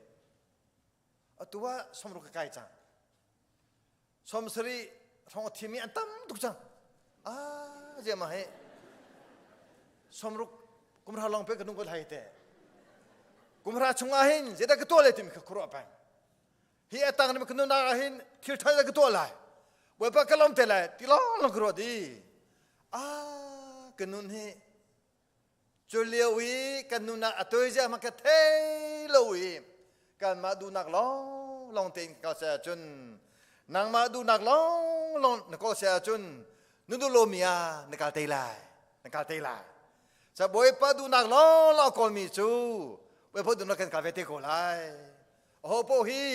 อัตัวสมรุกไก่จังสมสรีทองทีมีอันตั้มทุกจังเจ้ามาให้สมรุกกุมราลองไปกันนุ่งก็ไทยแต่กุมราชงอาหินเจตากตัวเลยที่มีครัวไปเฮียตังนี่มันกันนุ่งอาหินที่ไทยกตัวเลยเว็บก็ล้อมเตะเลยที่ล้อลงครัวดีกันนุ่งให้จุเลียวีกันนุ่งอัตัวเจ้ามันก็เทลวีกันมาดูนักลองเต็งก็เสียจนนางมาดูนักลองนักก็เสียจนนุดูโลมียนักเตยลายจะบ่อยปะดูนักลองคอมีจูบ่อยปะดูนักกันกาเวติโกไลโอ้โหพอฮี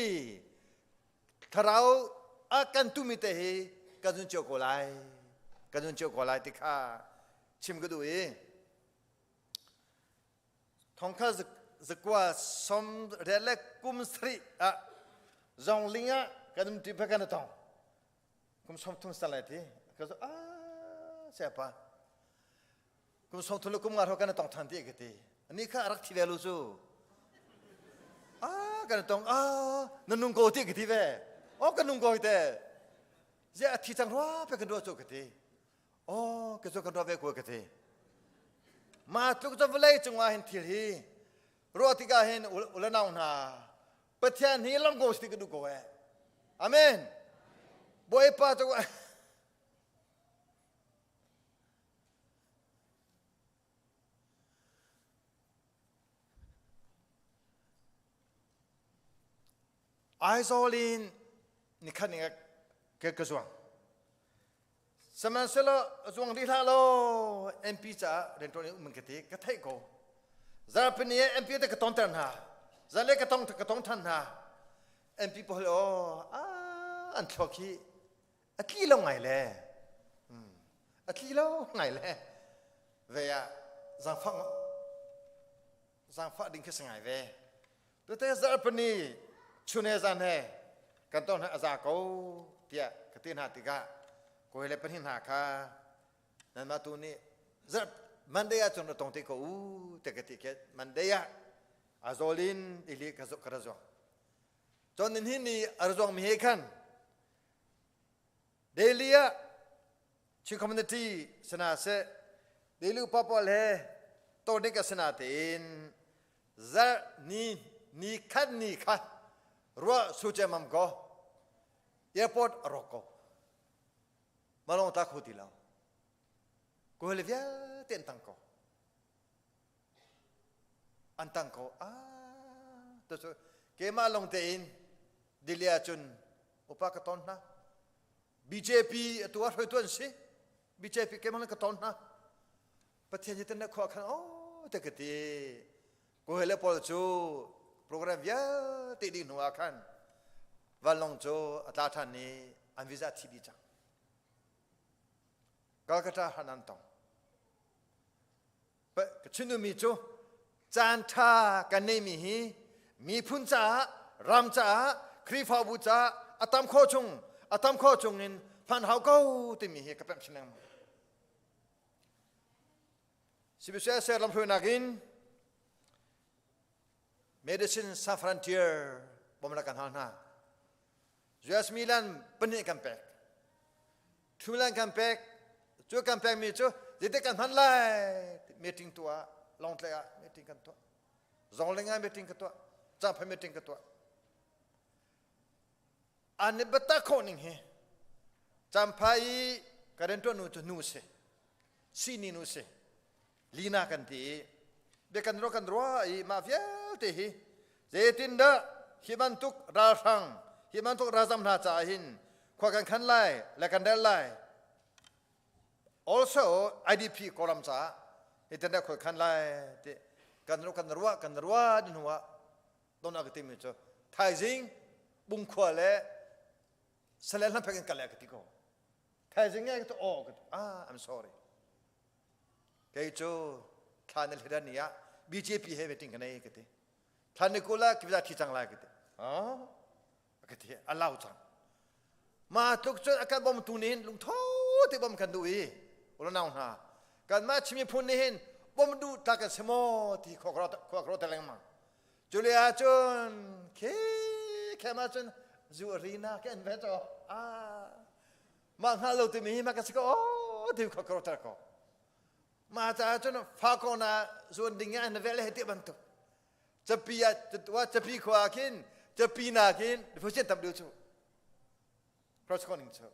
ถ้าเราอากันตุมิเตฮีกันจุนเจียวโกไลติข้าชิมก็ดูทองข้าจะกว่าสมเรเล็กกุมสตรีจงลิงะกันมันที่พักกันต้องกุมสมทุนสลายที่ก็จะsiapaกุมสมทุนลูกกุมงานเขากันต้องทันทีกันที่อันนี้ข้ารักที่เวลูซูกันต้องนั่นนุ่งโกที่กันที่เวกันนุ่งโกที่เจ้าที่จังหวะไปกันด้วยโจกันที่กันโจกันด้วยเวกัวกันที่มาทุกจังหวะเลยจังหวะเห็นที่ที่รัวที่กาเห็นอุลนาวนาประเทศนี้ลำโกสติกันดูโกอาเมนบ่อยป้าตัวไอโซลินนี่ขันนี่ก็กระทรวงสมัยเสร็จกระทรวงที่ท่าโลเอ็มพีจ่าเรียนตัวนี้มันก็ที่ก็ไทยกูจะเป็นเนี่ยเอ็มพีแต่ก็ต้องทันหาจะเล็กก็ต้องทันหาเอ็มพีพอเลยอันทอกี้อัดลี่ลงไงเลยอัดลี่ลงไงเลยเวียจังฟังดิ้งขึ้นไงเวียแต่จะเป็นนี่ชุนเอซันเฮกันต้นอาซาโกเตียกตินหาติกะโกเฮเลเป็นหินหาคา นั่นมาตัวนี้จะมันได้จนเราต้องที่เขาแต่กติกามันได้อาโซลินอิลิกระจงจนนี้นี่อาจงมีเหตุการณ์เดลียชิคอมมูนิตี้สนาเสเดลิวปปอลเฮตัวนี้ก็สนาตินจะนี่ขัดรัวสุเจมัมก็แอร์พอร์ตรอกก็มาลงตาคุติแล้วกูเฮลิวเต็นตังก็อันตังก็ตัวสุเกมาลงเตินเดลียจุนอุปกรณ์นะ BJP ตัวช่วยตัวนี้ BJP เกมาลงกระตุ้นนะประเทศนี้ตั้งแต่ขวาขันแต่กติกูเฮลิพอลจูโปรแกรมเยอะติดดินหัวขันวันลงจูอัตราทันนี้อันวิจัยที่ดีจังก็กระทาหันันตองเปิดชินุมีจูจานทากันเนมีพุนจ่ารำจ่าครีฟาบูจ่าอัตมโคจงนินพันหาวเก้าติมีกับแบบเช่นนั้นสิบเสียลำพูนักิน Medicine Sans Frontier pemelakan hana. Juas Milan penik kampek. Tulan kampek, cu kampek mi cu, jadi kan hanlai meeting tua, long tlea meeting kan tua. Zonglenga meeting ketua, campai meeting ketua. Ane beta koning he. Campai kadang nu tu nuse. Sini nuse. Lina kan ti. Bekan roa I mafia tehi. Zetinda himantuk rasang, himantuk razam na cahin. Kuakan kanlai, lekan delai. Also IDP kolam ca. Itenda kuakan kanlai. Kan roa dinua. Dona ketim itu. Taizing bung kuale. Selain pengen kalai ketiko. Taizingnya itu I'm sorry. Kayak itu. Tanah hidan ya, BJP he meeting kena ikut. Tanah kula kita cicang lagi kita. Kita Allah cang. Matuk tu akan bom tunin, lung tahu tu bom kandui. Ulang naun ha. Kan macam ni punin, bom du takkan semua ti kuat telengmang. Julia cun, ke macam Zurina kan betul. Manghalu tu mihi makan seko, tu kuat telengmang. Mata cun fakona zon dengan vele hati bantu. Cepi kuakin, cepi nakin, difusin tablu tu. Cross calling tu.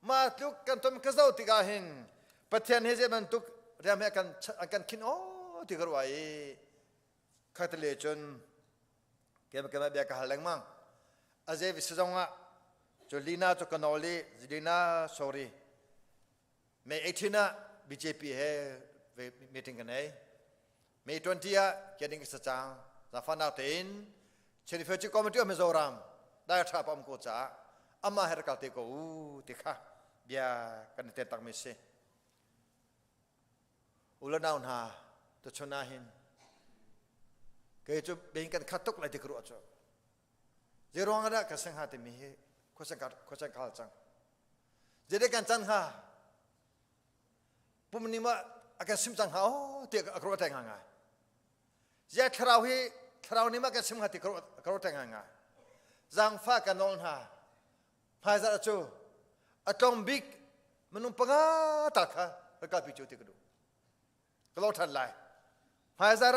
Matuk kan tom kesau tigahin. Patian heze bantuk ramai akan kin tiga ruai. Kata lecun, kema biar kehalang mang. Azai visajongga, jolina tu kanoli, zidina sorry. Me 18 BJP है meeting करने Mei 20 क्या दिन के सच्चां ज़ाफ़ाना तेन चेरिफ़ेची कमेटी में ज़ोराम दायर छाप हमको चा अम्मा है रकाते को देखा बिया करने तक में से उलना उन्हा तो चुना हिन कहीं जो बैंकन खातुक लाइट करो अच्छा जेरोंग ada keseng hati mihe keseng kalcang jadi kan cangha Pemenima akan simcang dia kerja tengah. Jika kerau ni makan sim hati kerja tengah. Zang fa kanon ha. Pasal itu, atong big menumpang takha dekat picu tiga tu. Kalau terlai. Pasal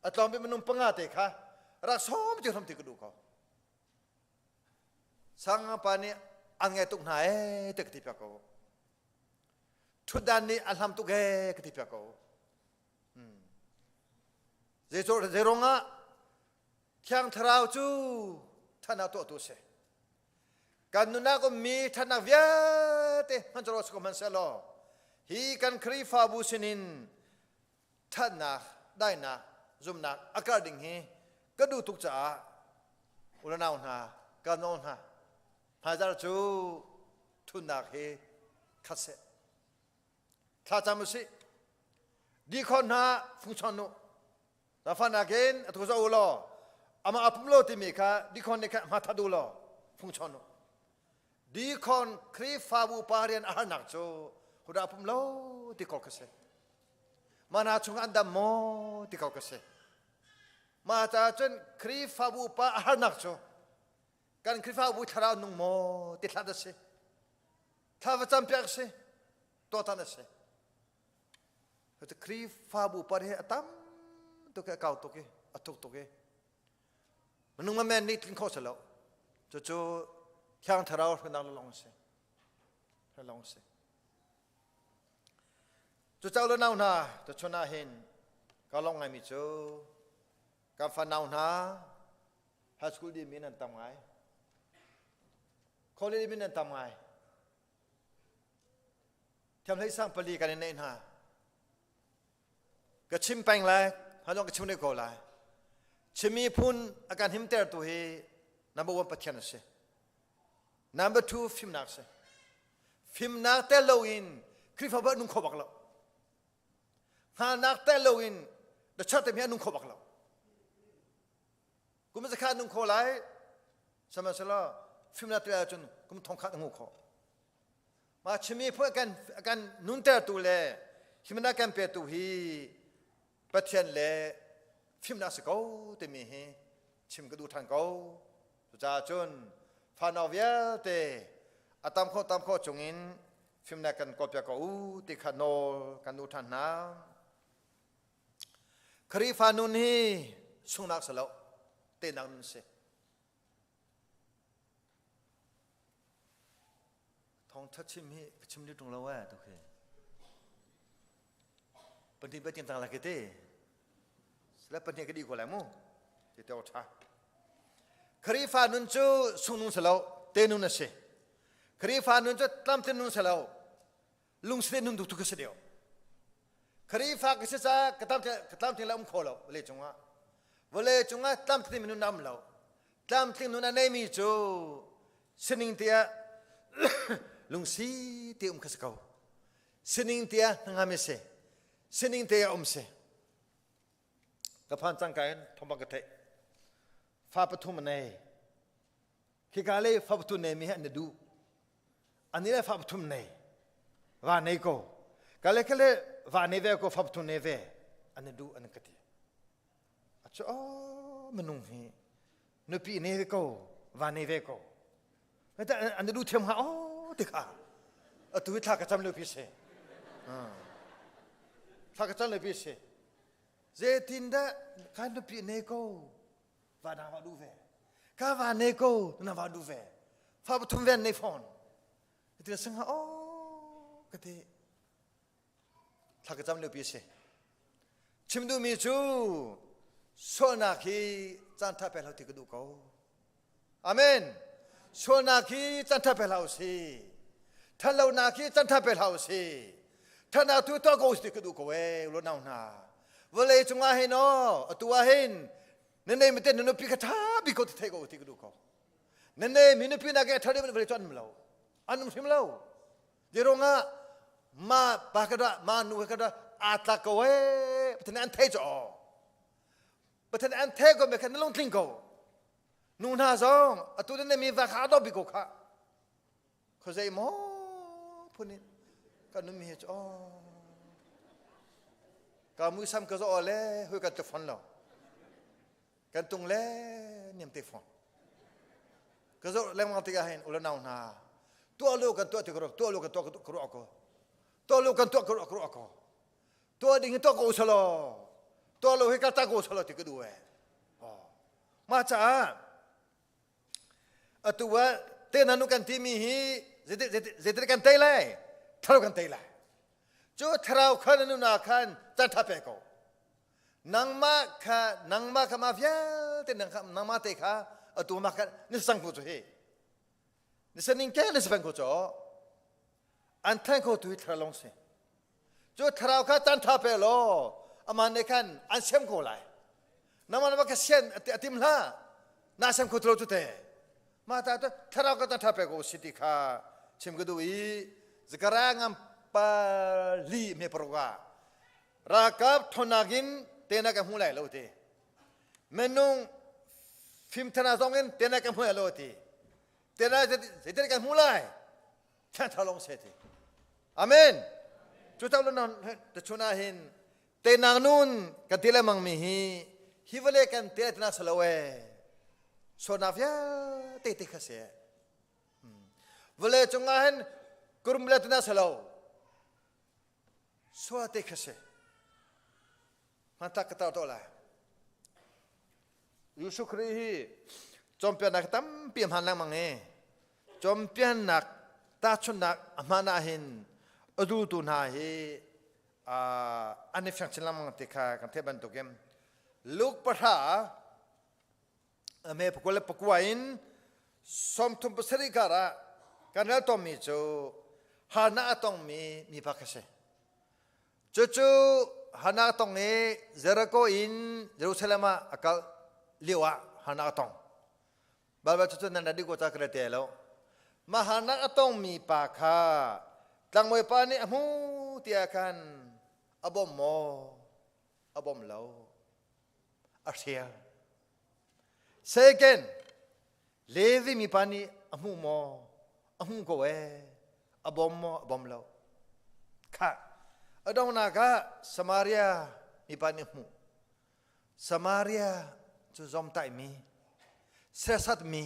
atong big menumpang takha rasom jeram tiga tu kau. Sang apa ni angin tuk naik tiga kau. Tudan ni alham tu ke ketipa kau. Zeronga kiang terau tu tanah tu se. Kan nuna ko mi tanah viate manjaros ko manselo. Hi kan krifa businin tanah daina zumna according hi kadu tuk cha ulanaun ha kanon ha. Hajar tu tunak hi kase. Kata mesti di kona fungsionu. Nafan again atau kau ulo. Ama apumlo timika di kona mata dulu fungsionu. Di kon krifabu parian anak jo huda pum lo ti kol kase mana chung anda mo ti kol kase ma ta chen kri fa bu pa har nak cho kan kri fa bu thara nung mo ti thla da se thla va cham pyak se to ta na se to kri fa bu pa he atam to ka kau to ke atuk to ke menung ma men ni tin kho se lo cho kyang thara nang long se long se cho cháu lớn nào na cho cho na hin cao long ngày mi cho cam phan nào na high school đi miền Nam tam ngày college đi miền Nam tam ngày tham lấy sang Pali cái này na cái chim bang lại hắn nói cái chim này gọi lại chim mi phun akan him ter tu he number 1 pathian se number 2 phim nak se phim nak te lo in krifa ba nung khobak lo ha nak te lo in da chat te nung khobak lo kum za kha nung kho lai sama sala phim na te chun kum thong kha ngung kho ma chimi phu akan nun te tu le himna kan pe tu hi pathian le phim na se ko te mi he chim ka du than ko za chun phanovia te atam kho chungin phim na kan ko pya ko u ti khanol kan du than na khari fanun hi sungnak salo te nang se thong thachim hi chim ni tung lo wa to khe penting penting tang la ke te sela penting ke di ko la mu ti to tha khari fanun chu sunung salo te nu na se khari fanun chu tlam te nu salo lung se nun du tu ke se deo khari fa ke se sa katam te la um kholo le chunga vole chunga tlam te minu nam lo tlam te nu na nei mi chu sining tia lung si te ka se ko sining tia nga me se sining tia se ka phan chang kain thomba ka the fa pathum nei ki kale fa pathum nei mi ha ne du anile fa pathum nei va nei ko kale va nei ve ko fa pathum nei ve ane du an kati acho menung hi no pi nei ve ko va nei ve ko ta ane du them ha ti kha atu tha ka cham lo pi se tha ka cham lo pi se je tinda kan no pi nei ko va na va du ve ka va nei ko na va du ve fa pathum ve nei phone ti sang ha kati thak cham le pi se chimdu mi chu sona ki chan tha pe lo ti ku ko amen sona ki chan tha pe lo si thalo na ki chan tha pe lo si thana tu to ko si ku ko we lo na na vole chunga he no atua hin nene mi te no pi ka tha bi ko te ko ti ku ko nene mi no pi na ke thade vole chan mlo anum sim lo jeronga ma bakada ma nu kada atakawe betan ante jo betan ante go me kan long tlingo nu na zong atu ne mi va kha do bi ko kha ko zai mo punin kan nu mi jo ka mu sam ka zo le hu ka te phone lo kan tung le nim te phone ka zo le ma te ga hen ulo na na tu lo kan tu te ko lo kan tu ko to lo kan to ko to ding to ko solo to lo he ka ta ko solo ti ku du ma cha atua te nanu kan ti mi hi zete kan tai lai tharo kan tai lai chu thrau khan nu na khan ta tha pe ko nang ma kha ma vya te nang ma te kha atu ma kha ni sang ko he ni sanin ke ni sang ko cho an than ko tu thralong se jo thrau kha tan tha pe lo aman ne khan an sem ko lai naman ma ka sen atim la na sem ko tro tu te ma ta to thrau ka tan tha pe ko siti kha chim ko du i zakara ngam pa li me proga rakap thonagin te na ka hu lai lo te menung phim thana zongin te na ka hu lai lo te te na te ka hu lai chan thalong se te อาเมนจุดเอาแล้วนั่นแต่ชนะเห็นเตนางนูนกันทีละมังมีฮิวเลกันเตะนาสลาเวโซนาฟยาเตะขเสียเวลาจงอาเห็นกรุมเลตนาสลาวสวัสดีขเสียมันตักกระตุ้นอะไรยูสุครีจอมเปียนักตั้มเปียมหันหลังมังเอจอมเปียนักตาชนนักอามานาเห็นอดูตุนาเฮอันนี้ฟังเชลามังติคากันเทบันตุเกมลูกปะทาเมย์พกเลปกวาอินสมทุมปสริการะกันแล้วต้องมีจูฮานาต้องมีพักเสจูฮานาต้องเอเจริโกอินเยรูซาเล็มอักเลียวะฮานาต้องบาบาจูนันดีกูจักรเตลมาฮานาต้องมีปากาตั้งมวยปานี่มูเตียกันอบอมโมอบอมเลาอาเซียsecond เลวีมีปานี่มูโมมูโกเออบอมโมอบอมเลาค่ะอดองนักสมารียมีปานี่มูสมารียจุจอมไตมีเสสัตมี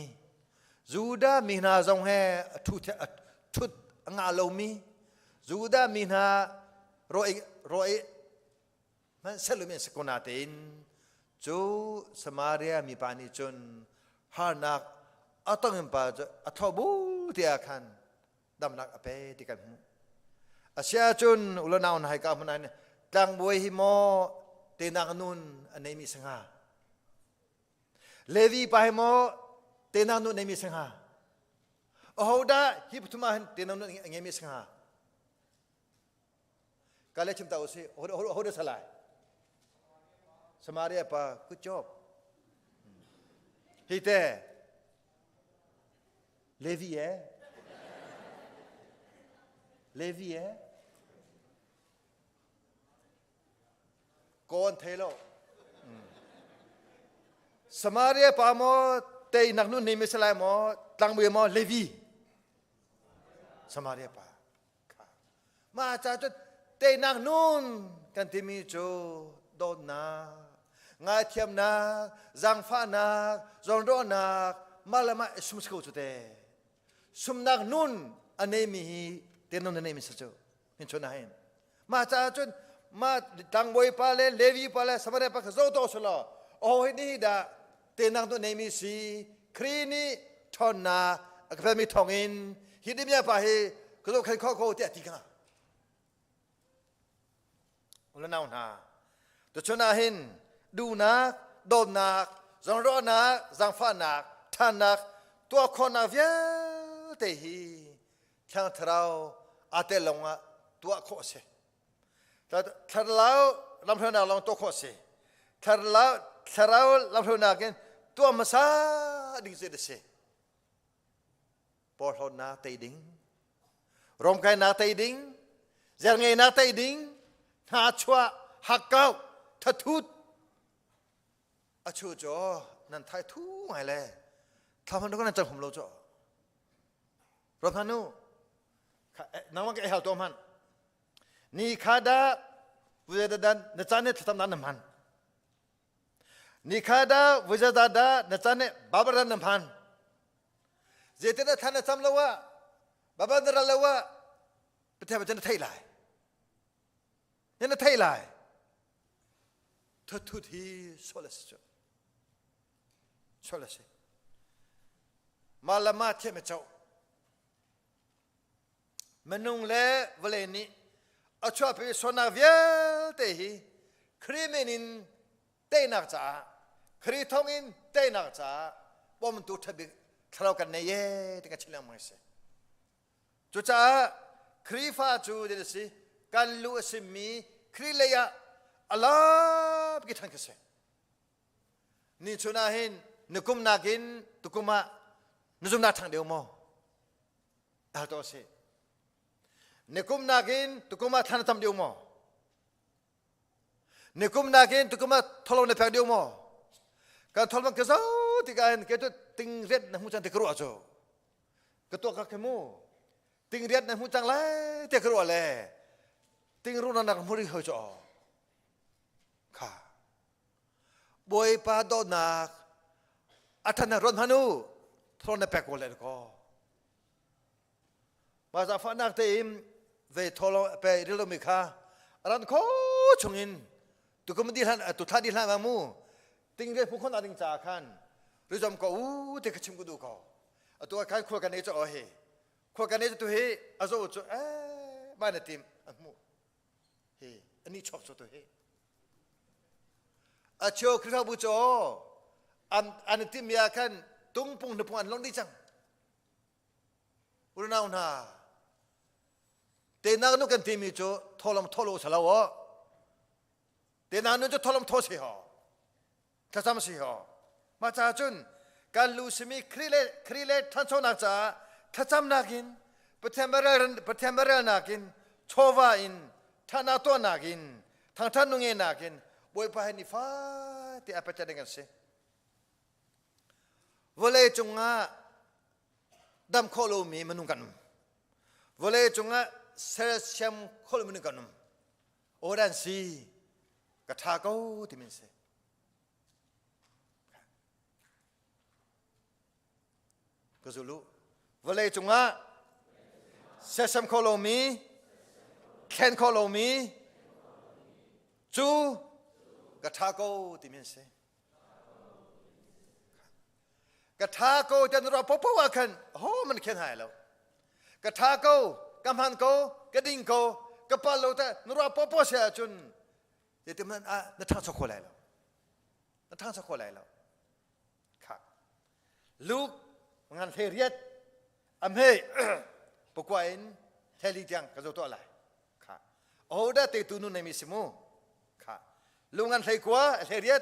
จูดามีนาจงเฮทุดงาโลมีจูดามีนาโรยมันเซลุเมสกุนาเตนจูสมารียมีปานิจุนฮานักอัตงิมปาจอัทบูที่อาคันดำนักอเปติกันหูอาเซียจุนอุลนาวน์ให้กามันนั้นจังบวยหิโมเตนักนุนอันนี้มีสังหาเลวีไปหิโมเตนักนุนอันนี้มีสังหาโอ้โหดาฮิปทุมาเตนักนุนอันนี้มีสังหากาเลชิมตาอุสิโอ้โหเดสลายสมาเรียปะกุจบฮิเตเลวีกอนเทโลสมาเรียปะโมเตยนักนุนนิมิสลายโมตั้งมือโมเลวีสมาเรียปะมาจากจุดเตยนักนุนกันที่มีจูโดนนางาเทียมนาจังฟ้านาจงโดนนามาละมาสุมสกุจุเตสุมนักนุนอันนี้มีเตนุนอันนี้มีสัจจุเห็นชนไหมมาจากจุดมาตั้งบอยปาเลเลวีปาเลสมาเรปะกโซโตสลอโอ้ยนี่ดาเตนักนุนอันนี้มีสีครีนี่ทอนนาอักเฟมีทองอินฮิดิมีอะไรเฮก็ต้องใครข้อโคเตติกันแล้วน่าหนาตัวชนะเห็นดูนักโดนนักจังรอนักจังฟ้านักท่านักตัวคนนักเยอะเตหีช่างเท้าอาเตลงอ่ะตัวโคเสแต่ถ้าเราลำพูนักลงตัวโคเสถ้าเราลำพูนักกันตัวมาซาดิ้งเสด็จเสปอดนักเตดิ้งรวมกันนักเตดิ้งเจ้าไงนักเตดิ้งหาชัวหักเก้าทัดทุดอาชูจ่อนั่นไทยทูไงเลยทำมันก็นั่นจะผมรู้จ่อรบพานุน้องว่าแกเหาตัวมันนี่ข้าดาวิจารณ์นัจจานี่ทำนั้นน้ำมันนี่ข้าดาวิจารณ์นัจจานี่บาบารันน้ำมันเจตนาท่านทำแล้วว่าบาบารันแล้วว่าประเทศมันจะไทยไรยังไทยไรทัดทุที่โซเลสมาละมาเทมเจ้ามนุงเล่เวลนี้อาชอบไปสนาเวียเตหีครีมินินเตนักจ้าครีทองอินเตนักจ้าบ่มันตุทบิทะเลาะกันเนี่ยที่กันเชลังไม่เสจุจ้าครีฟ้าจูเดสิกันลูกสิมีครีเลยอัลลอฮ์กิทันกันเสนี่ชนะเห็นนึกุมนักินตุกุมานุจุมนักทางเดียวมั้งอัลตัวเสนึกุมนักินตุกุมาทางทำเดียวมั้งนึกุมนักินตุกุมาทะเลาะในแผงเดียวมั้งการทะเลาะกันก็ที่กันแกตัวติงเร็ดนะมุจันติกรัวจ้ะก็ตัวกักขมู ติงเรียนในหูจังเลยเด็กรู้อะไรติงรู้นักมุริเหรอค่ะบอยปาโดนักอัฐนักรอนฮันูทรอนเปกวอลเลยก็มาจากฝันนักเติมเวทอลไปเรื่องมิค่ะรันโคชงอินตุกมันดีฮันตุท่าดีฮันมามูติงเรียนผู้คนอาดิงจากขันหรือจำก็เด็กชิมกูดูก็ตัวการคุยกันนี้จะเฮคุยกันนี้จะตัวเฮอาโซจะบ้านทีมอันมูเฮอันนี้ชอบตัวเฮอาโชคริสบุจออันทีมยาขันตุ้งปุ่งหนึ่งปุ่งอันลงดีจังอุณาอุณาเตนักนุกันทีมีโจทอลมทอลุสลาวะเตนักนุจะทอลมทอสิฮะข้าจำสิฮะมาจากจุนการลูสมีครีเลท่านโซนักจ้าข้าจำนักินประเทศเบรนักินโชวาอินท่านาตัวนักินทางท่านนุ่งเงินนักินบอยไปนิฟ้าที่อาเปจเด็กสิวเลจงอาดัมโคโลมีมนุกันวเลจงอาเซเซียมโคโลมนุกันโอรันซีกระทากูที่มินเซก็จะรู้วเลจงอาเซเซียมโคโลมีเคนโคโลมีจูกระทากูที่มินเซกระทาโกจะนรปปว่ากันโหมันเขียนหายแล้วกระทาโกกำหันโกกระดิ่งโกกระเป๋าเราแต่นรปปเสียจนเดี๋ยวมันนัทางสักคนไหนแล้วนัทางสักคนไหนแล้วครับลูกงานเทียดอเมย์ปกว่าอินเทลิจังก็จะตัวอะไรครับโอ้ได้ติดตัวนู้นในมิสมูครับลูกงานเทียกว่าเทียด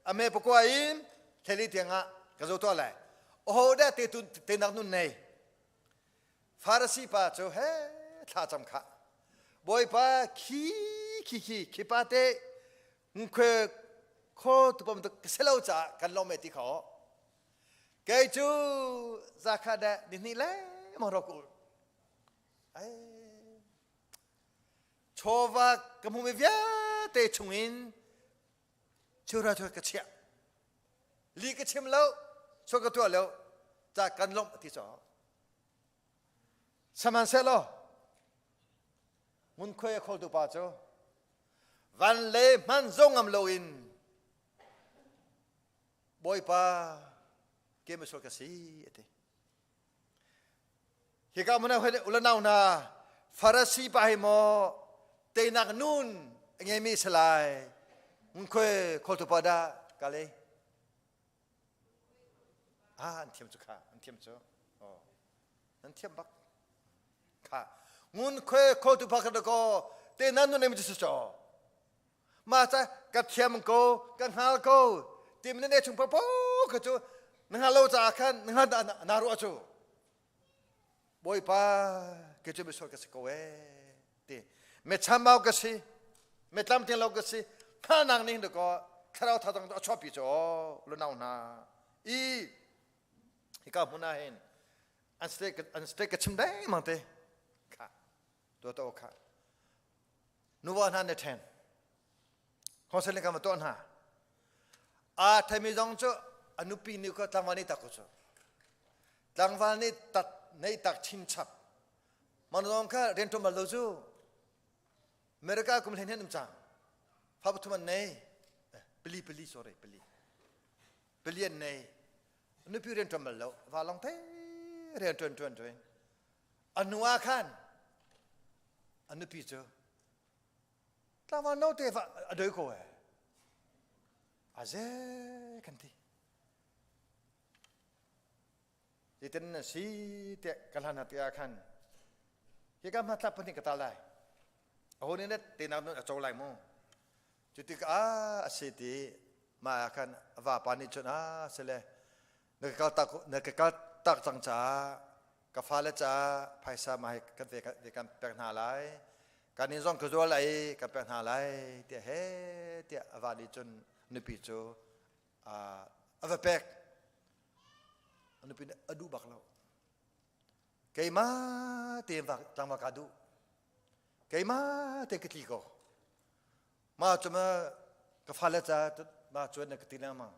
อเมย์ปกว่าอินเทลิจังอ่ะก็จะตัวอะไรโอ้ได้ติดตัวติดนักนู้นในฟาริสีป้าโจเฮ้ท่าจำข้าบอยป้าขี้ป้าเต้งุเคโคตุปมตุเสลาจ่ากันลมเอติเขาเกยจูจากข้าได้ดินี่แหละมรกุลโชวากมุมิเวียเตชงอินชูราชัวกระเชียลีกระเชียมแล้วชัวกระตัวแล้วจากกันลมที่สองสมันเสลอมุนคุยคนตุป้าโจวันเล่มันจงอำโลอินบอยป้าเกมสุกสีเอติเฮกามันเอาอุลนาวนาฟาริสีป้าให้โมเตนักนูนเงี้ยมีสลายมุนคุยคนตุป้าดากาเลยอันเทียมจุค่ะอันเทียมจุอ๋ออันเทียมบักค่ะมุนเคยโคตุพักตะโกเตนันนุนเอมิจุสจอมาจากกัดเทียมโกกันหาโกทีมนั้นเอชุมปะปกจูนังฮาโลจากขันนังฮานารุอจูบอยป้าเกจูมิสโซกัสโกเอตีเมชัมบาวกัสเมตัมเทียนโลกัสข้านังนิ่งตะโกคราวท่าตังชอบปีจอลุนาวนาอีฮิกามุนาเห็นอันสเต็กกระชิมได้มั้งเต้ค่ะตัวโตค่ะนัวนันเดเทนคนเสลิกามาตัวน่ะทำไมจังจ้ะอนุปีนิวก็ตั้งวันนี้ตักก็จ้ะตั้งวันนี้ตัดในตักชิมชับมันต้องค่ะเรียนตัวมาลูจูเมริกาคุมเห็นเห็นมั้งพาบุตรมันเนี่ยปลี sorry ปลีอันเนี่ยนึกพิเรียนตัวมาแล้วว่าลองเทเรียนตัวอนุอาคันอนุพิจารแต่ว่าโน้ตเอฟอดีตก็อาเจกันทีที่นั่นสิเตะกัลหันที่อาคันยังก็มาทับปนิกตาไลโอ้นี่เนี่ยตีนักโจไลมั้งจุดที่สิที่มาอาคันว่าปานิจนาเสร็จนึกก็ตักจังจ้ากาฟ้าเลจ้าภายสามาให้กันเวกันเปลี่ยนหาไรการนิยมคือตัวอะไรกันเปลี่ยนหาไรเดี๋ยวเดี๋ยววันนี้จนนึกพิจูเอาไปเป็กนึกพิอดูบักเรา Kaima te tama kadu. Kaima te ketiko. Ma cuma kefalata ma cuan nak ketinama.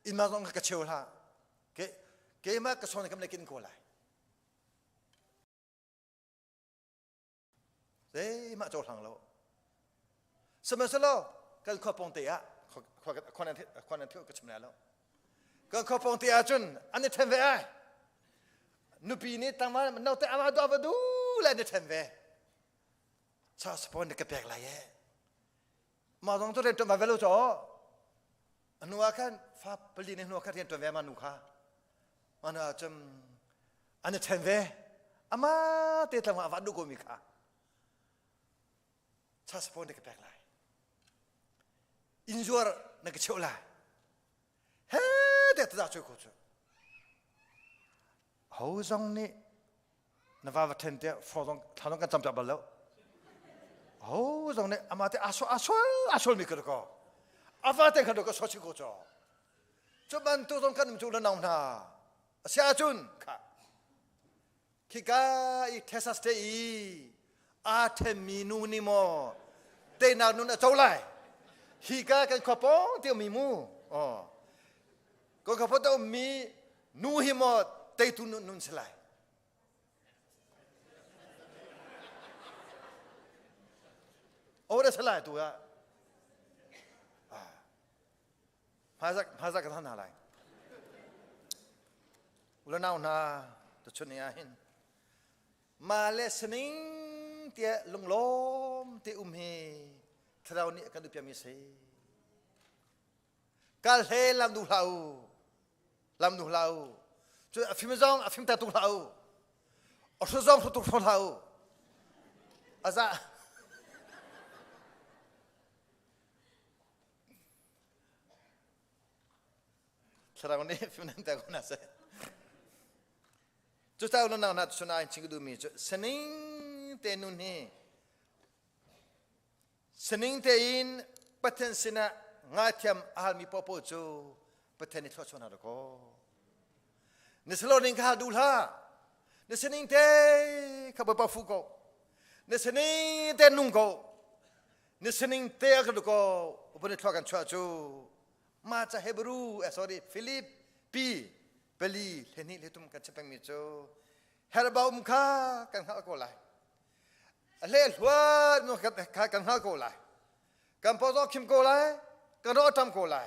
Inma kong kecil lah. Kaima keson kami lekin kolai. Mak jauh lang lo. Semasa kan kau pong tia, kau nanti kau cemela lo. Kan kau pong tia cun, ane tembe ay. Nupi ni taman, nau te avadu lah ane tembe. Saya sepon dekat pihak lain. Madong tu rentu mavelu jo. Anu akan fa beli ni anu akan rentu ve manuka. Mana cem ane tembe. Ama te taman avadu komika. Saya sepon dekat pihak lain. Injuar nak kecil lah. Dia tidak cukup. Hau zong ni, nawa bertentu, fodong, thalong kan sampai balau. Hau zong ni, amati asal mikir ko. Apa yang kau soci ko jo. Coba tu zong kan mencuba nang na. Siapun ka. Kika i tesas te i, minu ni mo, te na nuna jolai. Hika kan kopong tio mimu. Kau kopong tio mi nuhi mo tei tu nun selai. Orang selai tu ya. Masa kata nalai. Ulah nau na tu cunia hin. Male sening dia longlom te umhe. Terau ni akan dupiah misi. Kal he lam du lau. Tu afim tatu lau. Osuzong tu lau. Asa. Terau ni afim nanti aku nasi. Tu tahu lo nak sunai cinggu mi. Sening tenun ni. Sening tein paten sina ngatiam ahal mi popo jo paten itu cuma ada ko. Neselo ning kahal dulha. Nesening te kabapa fuko. Nesening te nungko. Nesening te akadoko. Upon itu akan cua jo. Maca Hebrew, Filipi, beli leni letum kan cepeng mijo. Herbaum ka kan hal kolai. Lelhuat nu kan hal kolai. Kan posok kim kolai, kan rotam kolai.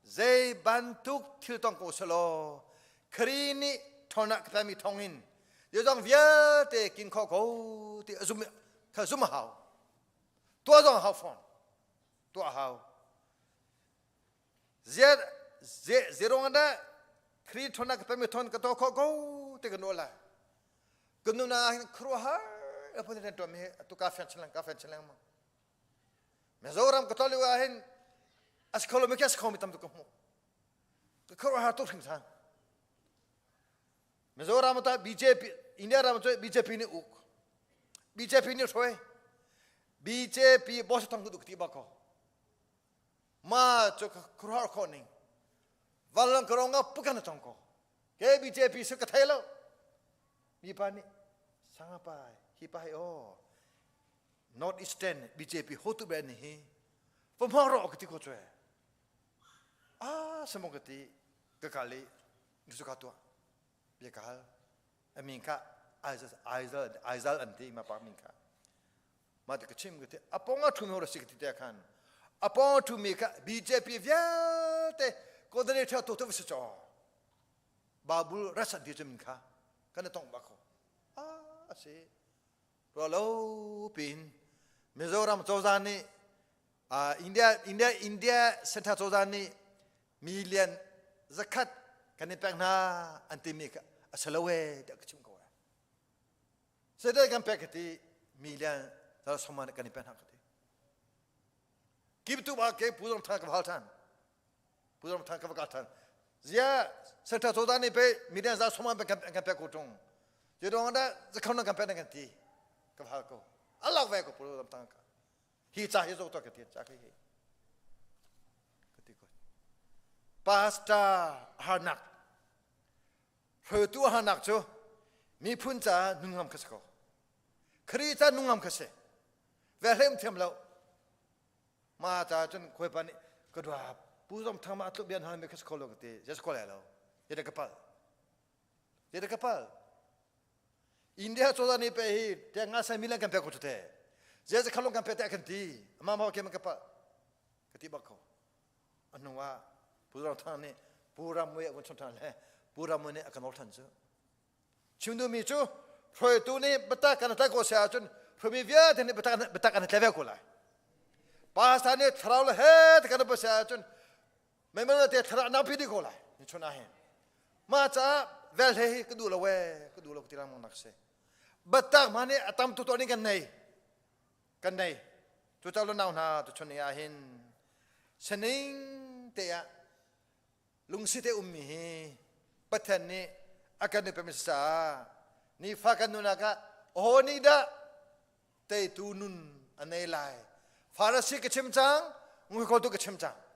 Zai bantuk til tong ko selo. Krini tonak kami tongin. Dia jong via te kin koko te azum ka zum hao. Tua jong hao fon. Tua hao. Zero anda kri tonak kami ton ka to koko te kanola. Kenuna kruha apa ni tu me tu kafen celang ma. Mezoram katoli wahin askolo me kes kau mitam tu kamu. Kruha tu pingsan. Mezoram tu BJP India ram tu BJP ni uk. BJP ni soe. BJP bos tang tu tiba ko. Ma tu kruha ko ni. Walang keronga bukan tongko. Ke BJP sekathelo. Mipani sangapai hipai oh North Eastern BJP hotu bani hi pemaro ketiko cue semua keti kekali nusuka tua dia kahal aminka Aizal anti mapa minka mati kecim keti apa ngatu mi orang sikit dia kan apa tu mika BJP viate kodere dia tu visajo babul rasa dia minka kan tong bako asyik. Kalau pin, Mizoram Zozani, India Senta Zozani, million zakat kan ipakna antimika asalawe dak cimko. Sedai kan paketi million dalam semua kan ipakna kati. Kib tu bagai pulang thang kebaltan, pulang thang kebaltan. Zia Senta Zozani pe million dalam semua kan pakutong. Jadi orang ada sekarang nak kampen dengan ti, kepala ko. Allah wei ko perlu dalam tangka. Hicah itu tu ketia cakap hi. Ketika. Pastor Hanak. Pertu Hanak jo, mi punca nungam kesko. Kerita nungam kese. Velem tiamlau. Mata jen kue pani kedua. Pusam thama atlu bian hal mereka sekolah kete. Jadi sekolah lau. Jadi kapal. Jadi kapal. India coba ni pehi. Dia ngasai milang kan pekau tu. Jadi kalau kan pekau akan di. Mama pakai kapal. Ketiba kau. Anu wa. Pusam thang ni. Puram muya pun contoh le. Puram muya akan orang tu. Cuma mi tu. Proyek tu ni betul kan tak kau seajon. Proyek dia ni betul kan level kau lah. Pasal ni terlalu het kan seajon. Memang dia terang nabi di kolah, ni cuna hen. Macam velhe kedua ketilang menakse. Betak mana atam tu ni kan nai. Tu tahu nak na tu cuna hen. Sening dia lungsi te ummi. Patan ni akan ni pemirsa. Ni fakan nunaga. Oh ni dah. Te tu nun anai lai. Farasi kecemcang, ngikut tu kecemcang.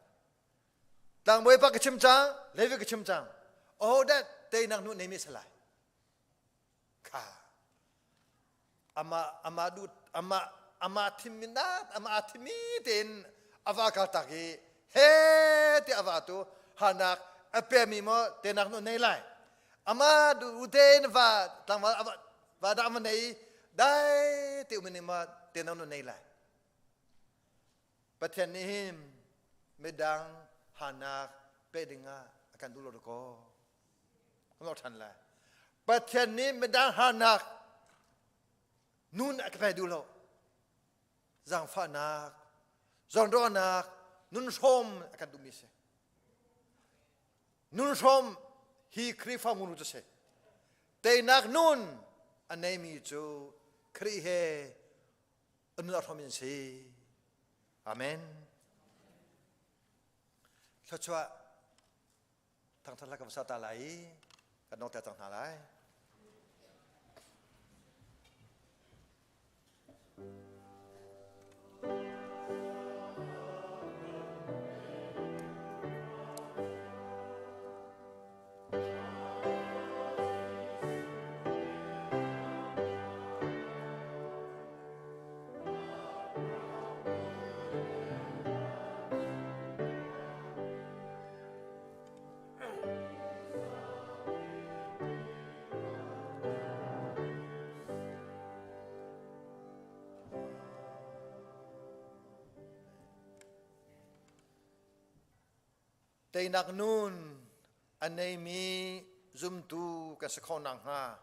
Tang boy pa kecemcang, levi kecemcang. Oh dah, tay nak nu nemi selai. Ka. Ama timinat, ama atimitin avakal taki. He ti avatu hanak apa mimo te nak nu nelai. Ama uten va tang va dah menai dai ti umenima te nak nu nelai. Patianim medang Hanak pedenga akan dulu doko. Kalau tanlah. Patian ni medang hanak nun akan dulu. Zang fanak, zang doanak, nun som akan dumise. Nun som hi krifa munu tu se. Tenak nun anemi tu krihe anu arhamin se. Amen. Coba tang tang lagi besar talai, kan nak tang talai. Tay nak nun anay mi zoom tu ka sekhon nang ha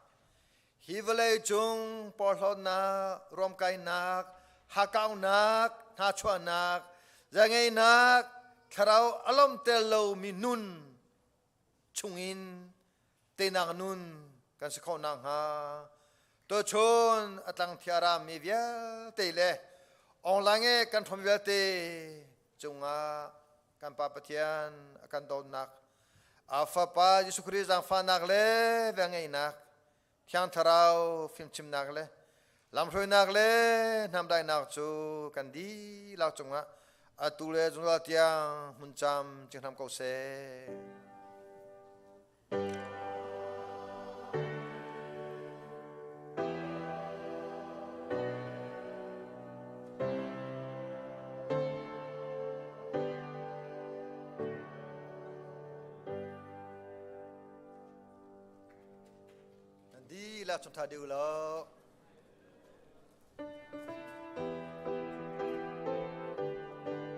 hivalay jung porhlon nak rom kai nak hakau nak ha chua nak zangai nak kharau alom telo mi nun chungin tay nak nun ka sekhon nang ha to chon atang tiara mi via tay le ong lange kan thom via te chunga kan papatian akan donak afa pa Yesus Kristus ang fanak le vengai nak tiang tarau film chim nak le lam roi nak le nam dai nak chu kan di lau chunga atule jungla tiang muncam jingnam kau se Chúng ta đều là